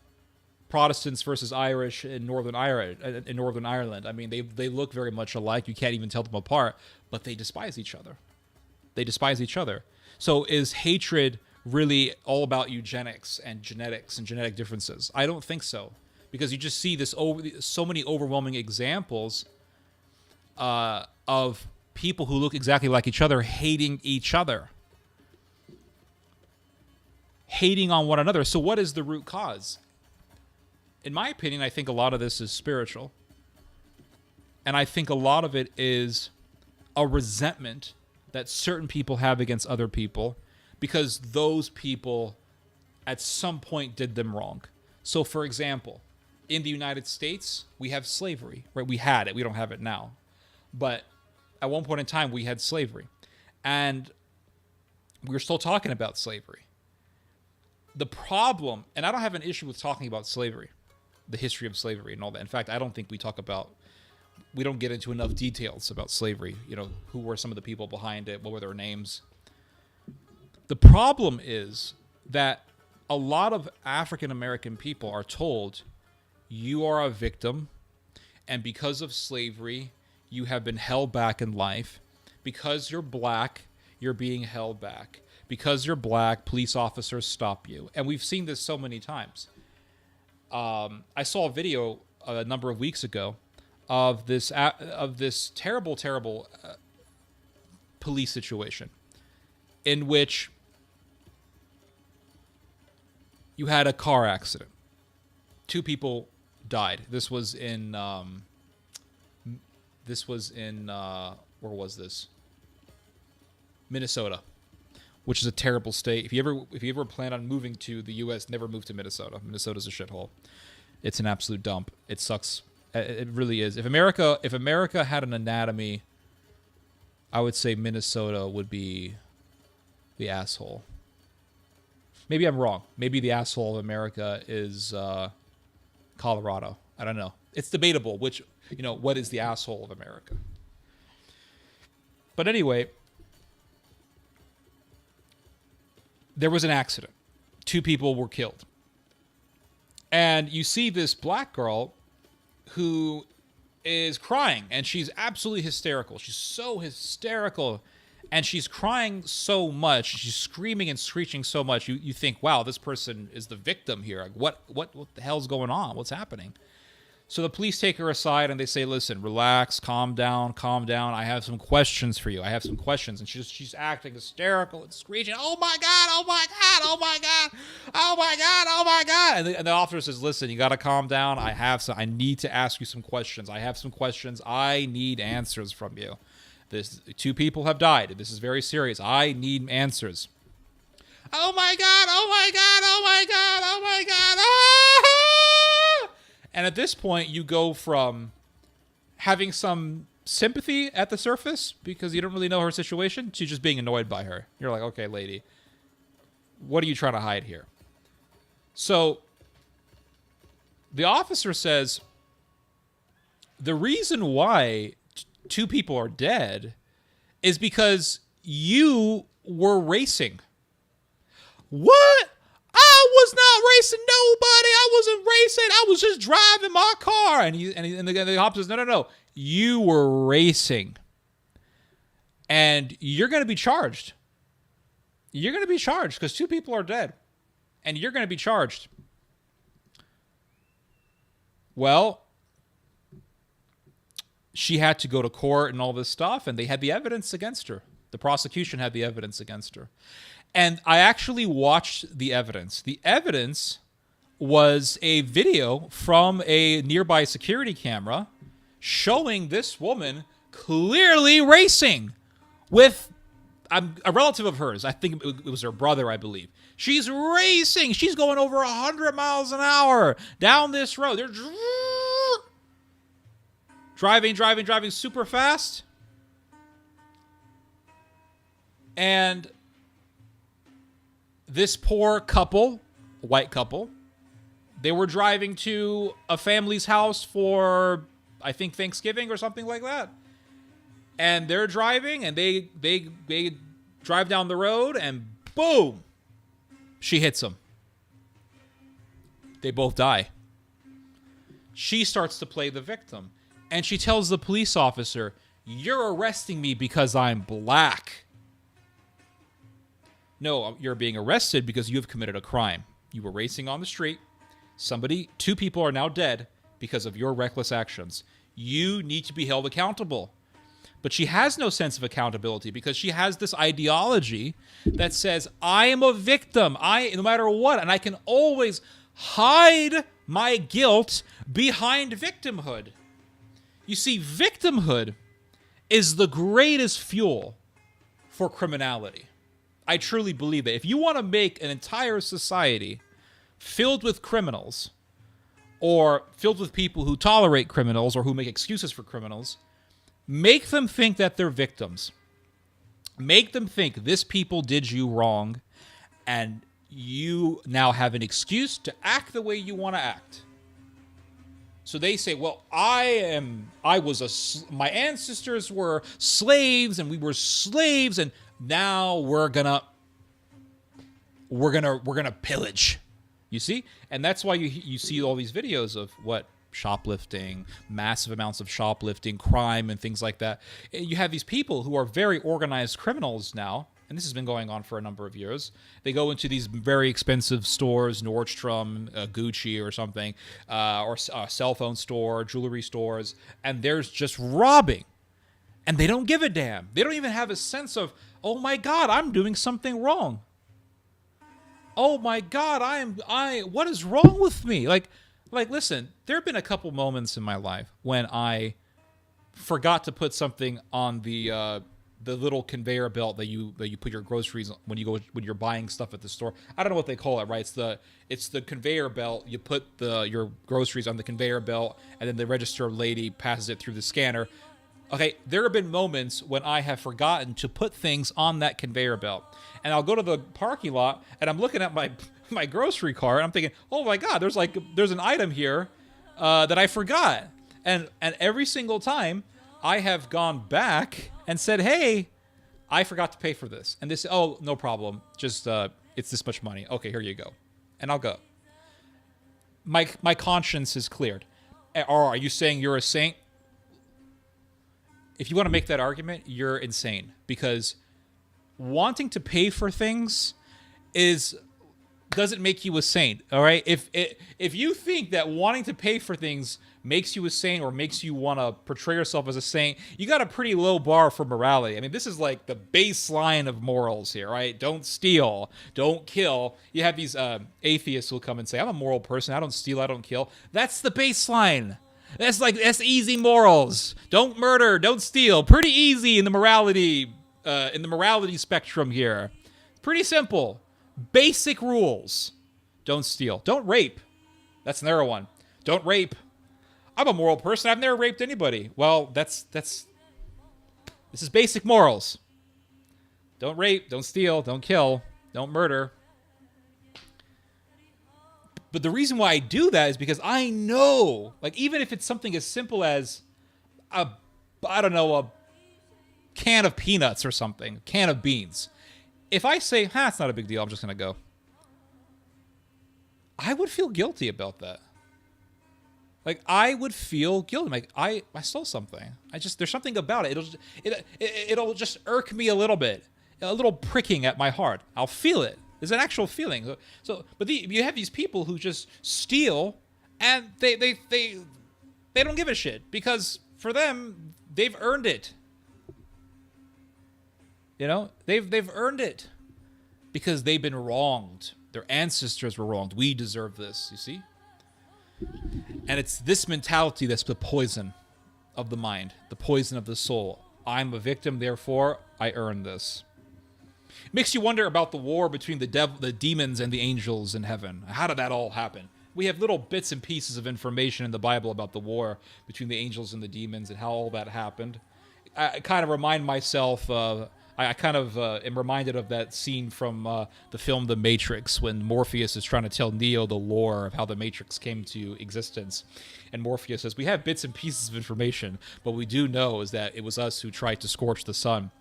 Protestants versus Irish in Northern Ireland. I mean, they look very much alike. You can't even tell them apart, but they despise each other. They despise each other. So is hatred really all about eugenics and genetics and genetic differences? I don't think so, because you just see so many overwhelming examples of people who look exactly like each other hating each other, hating on one another. So what is the root cause? In my opinion, I think a lot of this is spiritual. And I think a lot of it is a resentment that certain people have against other people because those people at some point did them wrong. So, for example, in the United States, we have slavery, right? We had it. We don't have it now. But at one point in time, we had slavery. And we're still talking about slavery. The problem, and I don't have an issue with talking about slavery, the history of slavery and all that. In fact, I don't think we don't get into enough details about slavery. You know, who were some of the people behind it? What were their names? The problem is that a lot of African American people are told, you are a victim, and because of slavery, you have been held back in life. Because you're black, you're being held back. Because you're black, police officers stop you. And we've seen this so many times. I saw a video a number of weeks ago of this terrible police situation in which you had a car accident. 2 people died. This was in where was this? Minnesota, which is a terrible state. If you ever plan on moving to the U.S., never move to Minnesota. Minnesota's a shithole. It's an absolute dump. It sucks. It really is. If America had an anatomy, I would say Minnesota would be the asshole. Maybe I'm wrong. Maybe the asshole of America is Colorado. I don't know. It's debatable what is the asshole of America. But anyway, there was an accident. 2 people were killed. And you see this black girl who is crying, and she's absolutely hysterical. She's so hysterical, and she's crying so much. She's screaming and screeching so much. You think, wow, this person is the victim here. Like, what the hell's going on? What's happening? So the police take her aside and they say, listen, relax, calm down. I have some questions for you. And she's acting hysterical and screeching, oh my God. And the officer says, listen, you got to calm down. I need to ask you some questions. I need answers from you. 2 people have died. This is very serious. I need answers. Oh my God. And at this point, you go from having some sympathy at the surface because you don't really know her situation to just being annoyed by her. You're like, okay, lady, what are you trying to hide here? So the officer says, the reason why 2 people are dead is because you were racing. What? I was not racing nobody. I wasn't racing. I was just driving my car. And the officer says, no. You were racing. And you're going to be charged. You're going to be charged because 2 people are dead. And you're going to be charged. Well, she had to go to court and all this stuff, and they had the evidence against her. The prosecution had the evidence against her. And I actually watched the evidence. The evidence was a video from a nearby security camera showing this woman clearly racing with a relative of hers. I think it was her brother, I believe. She's racing. She's going over 100 miles an hour down this road. They're driving super fast. And this poor couple, white couple, they were driving to a family's house for, I think, Thanksgiving or something like that. And they're driving, and they drive down the road, and boom, she hits them. They both die. She starts to play the victim, and she tells the police officer, "You're arresting me because I'm black." No, you're being arrested because you have committed a crime. You were racing on the street. 2 people are now dead because of your reckless actions. You need to be held accountable. But she has no sense of accountability because she has this ideology that says, I am a victim, no matter what, and I can always hide my guilt behind victimhood. You see, victimhood is the greatest fuel for criminality. I truly believe that. If you want to make an entire society filled with criminals, or filled with people who tolerate criminals or who make excuses for criminals, make them think that they're victims. Make them think this people did you wrong, and you now have an excuse to act the way you want to act. So they say, well, my ancestors were slaves, and we were slaves, and now we're gonna pillage. You see? And that's why you see all these videos of shoplifting, massive amounts of shoplifting, crime, and things like that. You have these people who are very organized criminals now, and this has been going on for a number of years. They go into these very expensive stores, Nordstrom, Gucci or something, or a cell phone store, jewelry stores, and there's just robbing. And they don't give a damn. They don't even have a sense of, oh my God, I'm doing something wrong. Oh my God, what is wrong with me? Like, listen, there have been a couple moments in my life when I forgot to put something on the little conveyor belt that you put your groceries on when you're buying stuff at the store. I don't know what they call it, right? It's the conveyor belt. You put your groceries on the conveyor belt, and then the register lady passes it through the scanner. Okay, there have been moments when I have forgotten to put things on that conveyor belt. And I'll go to the parking lot, and I'm looking at my grocery cart, and I'm thinking, oh my God, there's an item here that I forgot. And every single time, I have gone back and said, hey, I forgot to pay for this. And this, oh, no problem. Just, it's this much money. Okay, here you go. And I'll go. My conscience is cleared. Or are you saying you're a saint? If you want to make that argument, you're insane, because wanting to pay for things doesn't make you a saint. All right. If you think that wanting to pay for things makes you a saint or makes you want to portray yourself as a saint, you got a pretty low bar for morality. I mean, this is like the baseline of morals here, right? Don't steal, don't kill. You have these atheists who'll come and say, I'm a moral person. I don't steal, I don't kill. That's the baseline. That's easy morals. Don't murder, don't steal. Pretty easy in the morality spectrum here. Pretty simple. Basic rules. Don't steal. Don't rape. That's another one. Don't rape. I'm a moral person. I've never raped anybody. Well, this is basic morals. Don't rape, don't steal, don't kill, don't murder. But the reason why I do that is because I know, like, even if it's something as simple as a can of peanuts or something, can of beans. If I say, it's not a big deal, I'm just going to go, I would feel guilty about that. Like, I would feel guilty. Like, I stole something. There's something about it. It'll just irk me a little bit. A little pricking at my heart. I'll feel it. There's an actual feeling. But you have these people who just steal, and they don't give a shit, because for them, they've earned it. You know, they've earned it because they've been wronged. Their ancestors were wronged. We deserve this, you see? And it's this mentality that's the poison of the mind, the poison of the soul. I'm a victim, therefore I earn this. It makes you wonder about the war between the demons and the angels in heaven. How did that all happen? We have little bits and pieces of information in the Bible about the war between the angels and the demons and how all that happened. I kind of remind myself, I kind of am reminded of that scene from the film The Matrix, when Morpheus is trying to tell Neo the lore of how the Matrix came to existence. And Morpheus says, we have bits and pieces of information, but we do know is that it was us who tried to scorch the sun.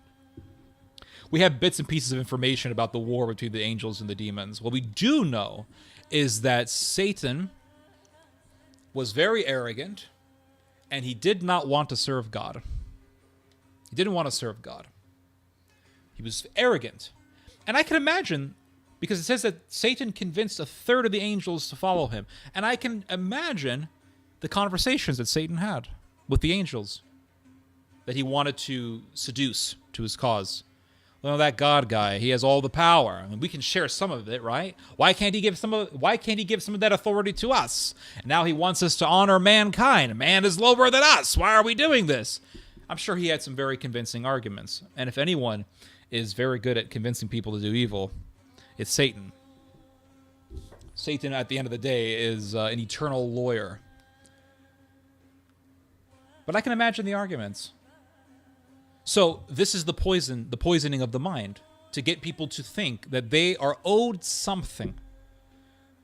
We have bits and pieces of information about the war between the angels and the demons. What we do know is that Satan was very arrogant, and he did not want to serve God. He didn't want to serve God. He was arrogant. And I can imagine, because it says that Satan convinced a third of the angels to follow him. And I can imagine the conversations that Satan had with the angels that he wanted to seduce to his cause. Well, that God guy, he has all the power. I mean, we can share some of it, right? Why can't he give some of that authority to us? And now he wants us to honor mankind. Man is lower than us. Why are we doing this? I'm sure he had some very convincing arguments. And if anyone is very good at convincing people to do evil, it's Satan. Satan, at the end of the day, is an eternal lawyer. But I can imagine the arguments. So this is the poisoning of the mind, to get people to think that they are owed something.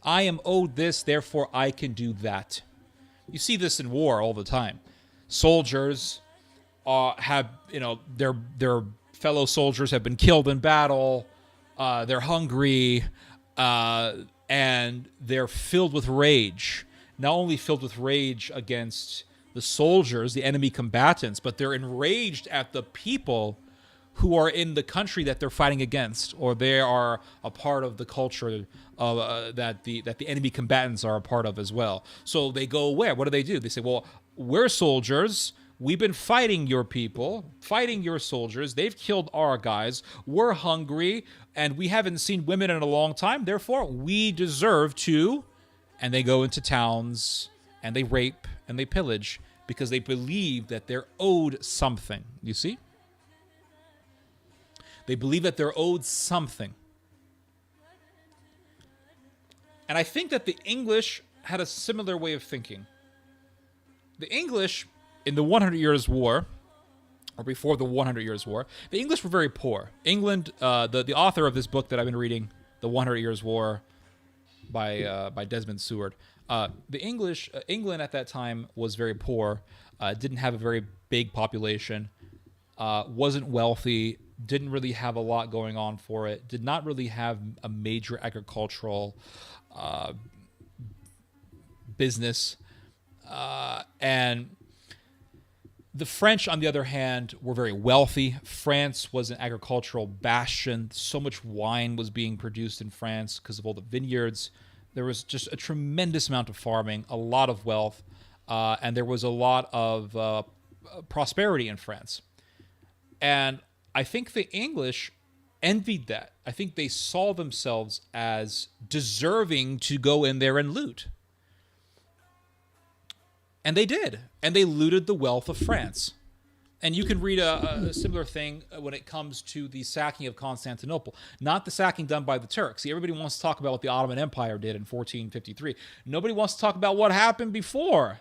I am owed this, therefore I can do that. You see this in war all the time. Soldiers have, their fellow soldiers have been killed in battle. They're hungry, and they're filled with rage. Not only filled with rage against the soldiers, the enemy combatants, but they're enraged at the people who are in the country that they're fighting against, or they are a part of the culture of, that the enemy combatants are a part of as well. So they go where? What do? They say, well, we're soldiers. We've been fighting your people, fighting your soldiers. They've killed our guys. We're hungry, and we haven't seen women in a long time. Therefore, we deserve to. And they go into towns, and they rape, and they pillage, because they believe that they're owed something. You see? They believe that they're owed something. And I think that the English had a similar way of thinking. The English, in the 100 Years' War, or before the 100 Years' War, the English were very poor. England, the author of this book that I've been reading, The 100 Years' War, by Desmond Seward, England at that time was very poor, didn't have a very big population, wasn't wealthy, didn't really have a lot going on for it, did not really have a major agricultural business, and the French, on the other hand, were very wealthy. France was an agricultural bastion. So much wine was being produced in France because of all the vineyards. There was just a tremendous amount of farming, a lot of wealth, and there was a lot of prosperity in France. And I think the English envied that. I think they saw themselves as deserving to go in there and loot. And they did. And they looted the wealth of France. And you can read a similar thing when it comes to the sacking of Constantinople. Not the sacking done by the Turks. See, everybody wants to talk about what the Ottoman Empire did in 1453. Nobody wants to talk about what happened before,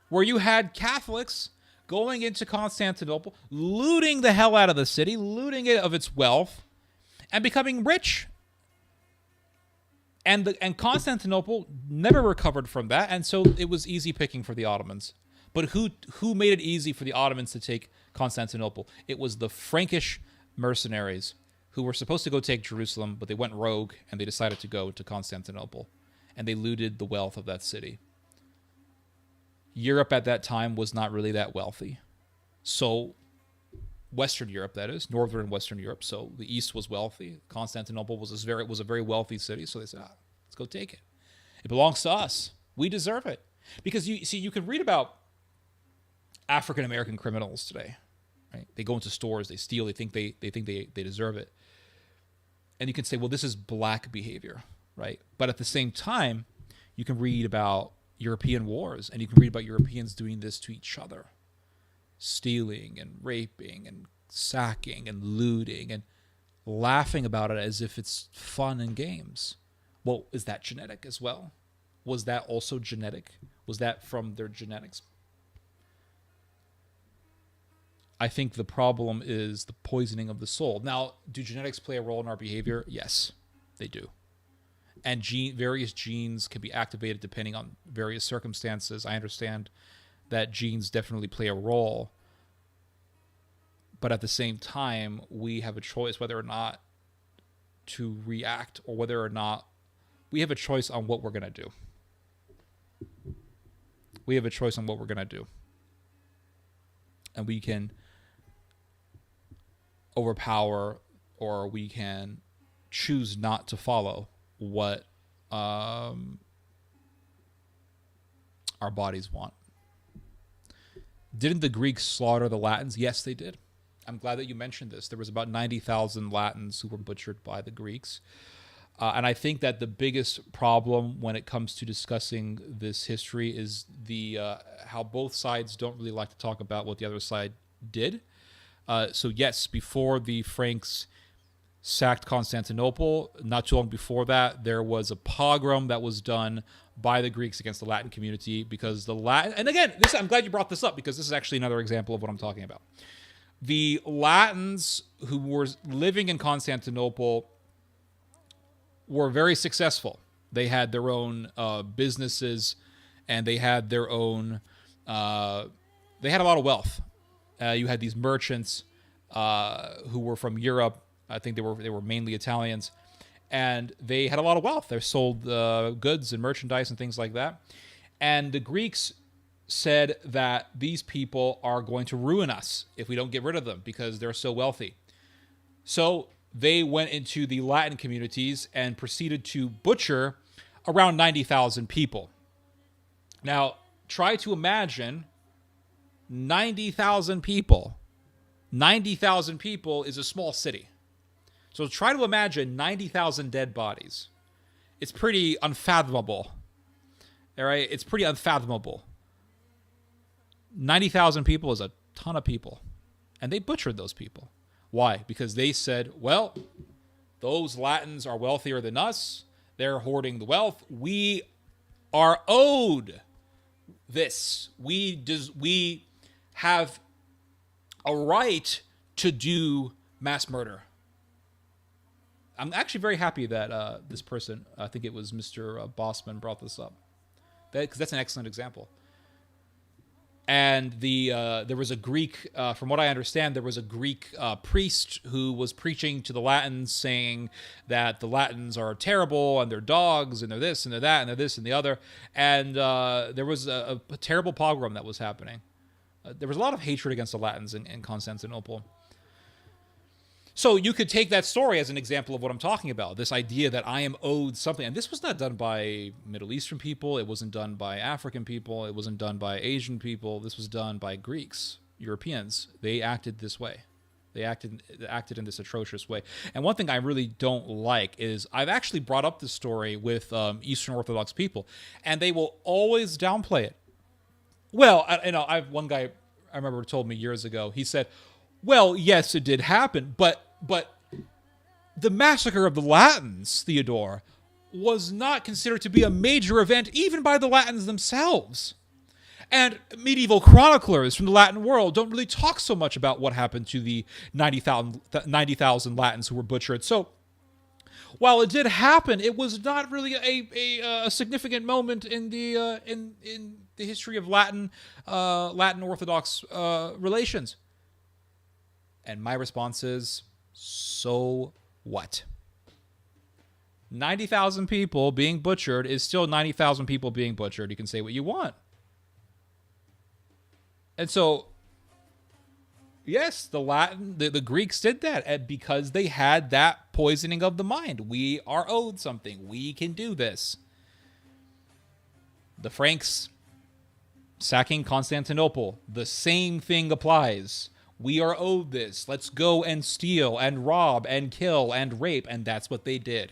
where you had Catholics going into Constantinople, looting the hell out of the city, looting it of its wealth, and becoming rich. And Constantinople never recovered from that, and so it was easy picking for the Ottomans. But who made it easy for the Ottomans to take Constantinople? It was the Frankish mercenaries who were supposed to go take Jerusalem, but they went rogue, and they decided to go to Constantinople. And they looted the wealth of that city. Europe at that time was not really that wealthy. So Western Europe, that is, Northern and Western Europe. So the East was wealthy. Constantinople was a very wealthy city. So they said, let's go take it. It belongs to us. We deserve it. Because you can read about African American criminals today, right? They go into stores, they steal, they think they deserve it. And you can say, well, this is black behavior, right? But at the same time, you can read about European wars, and you can read about Europeans doing this to each other. Stealing and raping and sacking and looting and laughing about it as if it's fun and games. Well, is that genetic as well? Was that also genetic? Was that from their genetics? I think the problem is the poisoning of the soul. Now, do genetics play a role in our behavior? Yes, they do. And various genes can be activated depending on various circumstances. I understand that genes definitely play a role. But at the same time, we have a choice whether or not to react, or whether or not we have a choice on what we're going to do. We have a choice on what we're going to do. And we can overpower, or we can choose not to follow what our bodies want. Didn't the Greeks slaughter the Latins? Yes, they did. I'm glad that you mentioned this. There was about 90,000 Latins who were butchered by the Greeks. And I think that the biggest problem when it comes to discussing this history is the how both sides don't really like to talk about what the other side did. So yes, before the Franks sacked Constantinople, not too long before that, there was a pogrom that was done by the Greeks against the Latin community because the Latin, and again, I'm glad you brought this up because this is actually another example of what I'm talking about. The Latins who were living in Constantinople were very successful. They had their own businesses, and they had their own. They had a lot of wealth. You had these merchants who were from Europe. I think they were mainly Italians, and they had a lot of wealth. They sold goods and merchandise and things like that. And the Greeks said that these people are going to ruin us if we don't get rid of them because they're so wealthy. So they went into the Latin communities and proceeded to butcher around 90,000 people. Now, try to imagine 90,000 people. 90,000 people is a small city. So try to imagine 90,000 dead bodies. It's pretty unfathomable. All right? It's pretty unfathomable. 90,000 people is a ton of people. And they butchered those people. Why? Because they said, well, those Latins are wealthier than us. They're hoarding the wealth. We are owed this. We have a right to do mass murder. I'm actually very happy that this person, I think it was Mr. Bossman, brought this up. Because that's an excellent example. And there was a Greek, from what I understand, there was a Greek priest who was preaching to the Latins saying that the Latins are terrible and they're dogs and they're this and they're that and they're this and the other. And there was a terrible pogrom that was happening. There was a lot of hatred against the Latins in Constantinople. So you could take that story as an example of what I'm talking about, this idea that I am owed something. And this was not done by Middle Eastern people. It wasn't done by African people. It wasn't done by Asian people. This was done by Greeks, Europeans. They acted this way. They acted in this atrocious way. And one thing I really don't like is I've actually brought up this story with Eastern Orthodox people, and they will always downplay it. Well, I have one guy I remember told me years ago, he said, well, yes, it did happen, but the massacre of the Latins, Theodore, was not considered to be a major event even by the Latins themselves. And medieval chroniclers from the Latin world don't really talk so much about what happened to the 90,000 Latins who were butchered. So while it did happen, it was not really a significant moment in the history of Latin Orthodox relations. And my response is, so what? 90,000 people being butchered is still 90,000 people being butchered. You can say what you want. And so, yes, the Greeks did that because they had that poisoning of the mind. We are owed something. We can do this. The Franks sacking Constantinople, the same thing applies. We are owed this. Let's go and steal and rob and kill and rape. And that's what they did.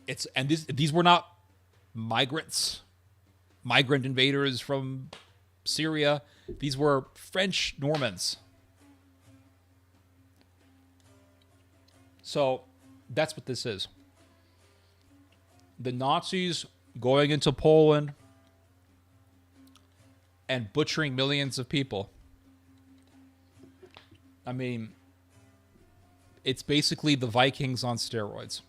These were not migrant invaders from Syria. These were French Normans. So that's what this is. The Nazis going into Poland and butchering millions of people. I mean, it's basically the Vikings on steroids.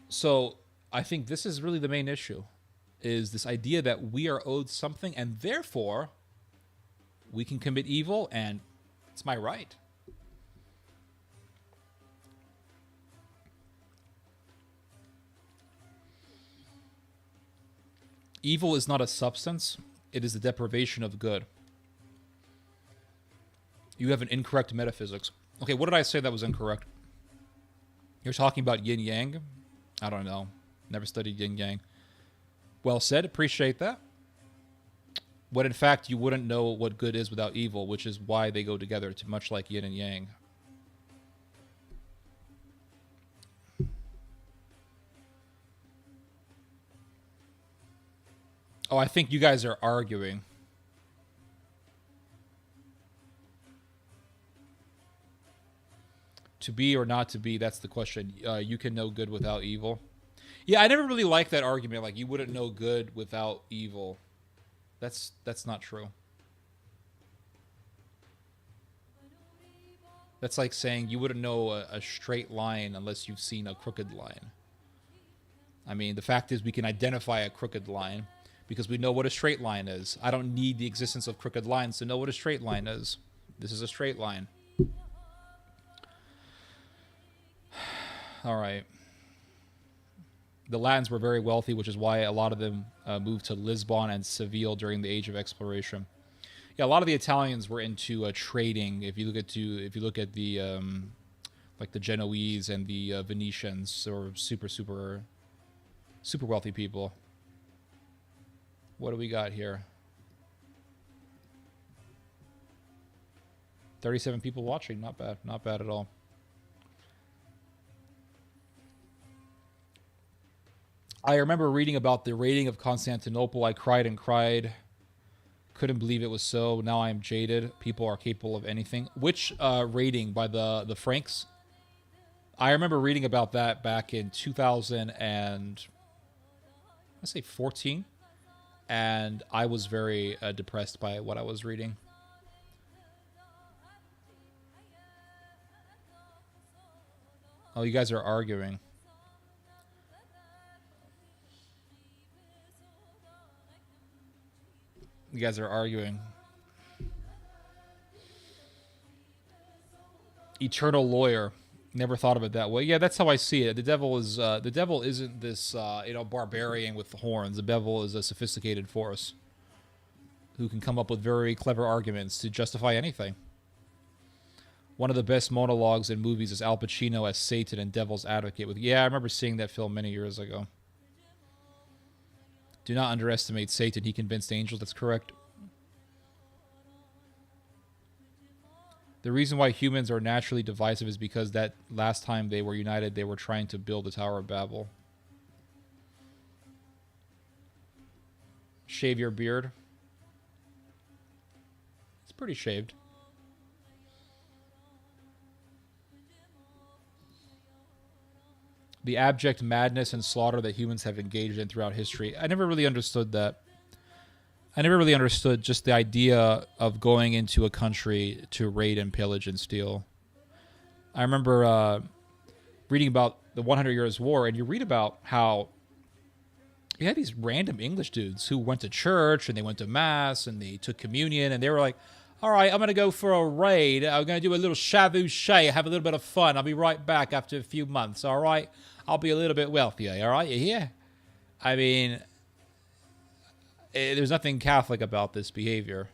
So I think this is really the main issue, is this idea that we are owed something and therefore we can commit evil and it's my right. Evil is not a substance. It is the deprivation of good. You have an incorrect metaphysics. Okay, what did I say that was incorrect? You're talking about yin-yang? I don't know. Never studied yin-yang. Well said. Appreciate that. when in fact you wouldn't know what good is without evil, which is why they go together, to much like yin and yang. Oh, I think you guys are arguing. To be or not to be, that's the question. You can know good without evil. Yeah, I never really liked that argument. Like, you wouldn't know good without evil. That's not true. That's like saying you wouldn't know a straight line unless you've seen a crooked line. I mean, the fact is we can identify a crooked line because we know what a straight line is. I don't need the existence of crooked lines to know what a straight line is. This is a straight line. All right. The Latins were very wealthy, which is why a lot of them moved to Lisbon and Seville during the Age of Exploration. Yeah, a lot of the Italians were into trading. If you look at the like the Genoese and the Venetians, they were super wealthy people. What do we got here? 37 people watching. Not bad. Not bad at all. I remember reading about the raiding of Constantinople. I cried and cried. Couldn't believe it was so. Now I am jaded. People are capable of anything. Which raiding by the Franks? I remember reading about that back in 2000 and let's say 14. And I was very depressed by what I was reading. Oh, you guys are arguing. You guys are arguing. Eternal lawyer. Never thought of it that way. Yeah, that's how I see it. The devil isn't this barbarian with horns. The devil is a sophisticated force who can come up with very clever arguments to justify anything. One of the best monologues in movies is Al Pacino as Satan and Devil's Advocate. Yeah, I remember seeing that film many years ago. Do not underestimate Satan. He convinced angels. That's correct. The reason why humans are naturally divisive is because that last time they were united, they were trying to build the Tower of Babel. Shave your beard. It's pretty shaved. The abject madness and slaughter that humans have engaged in throughout history. I never really understood that. I never really understood just the idea of going into a country to raid and pillage and steal. I remember reading about the 100 Years' War, and you read about how you had these random English dudes who went to church, and they went to mass, and they took communion, and they were like, all right, I'm going to go for a raid. I'm going to do a little chavouché, have a little bit of fun. I'll be right back after a few months, all right? I'll be a little bit wealthier, all right? You hear? I mean, there's nothing Catholic about this behavior.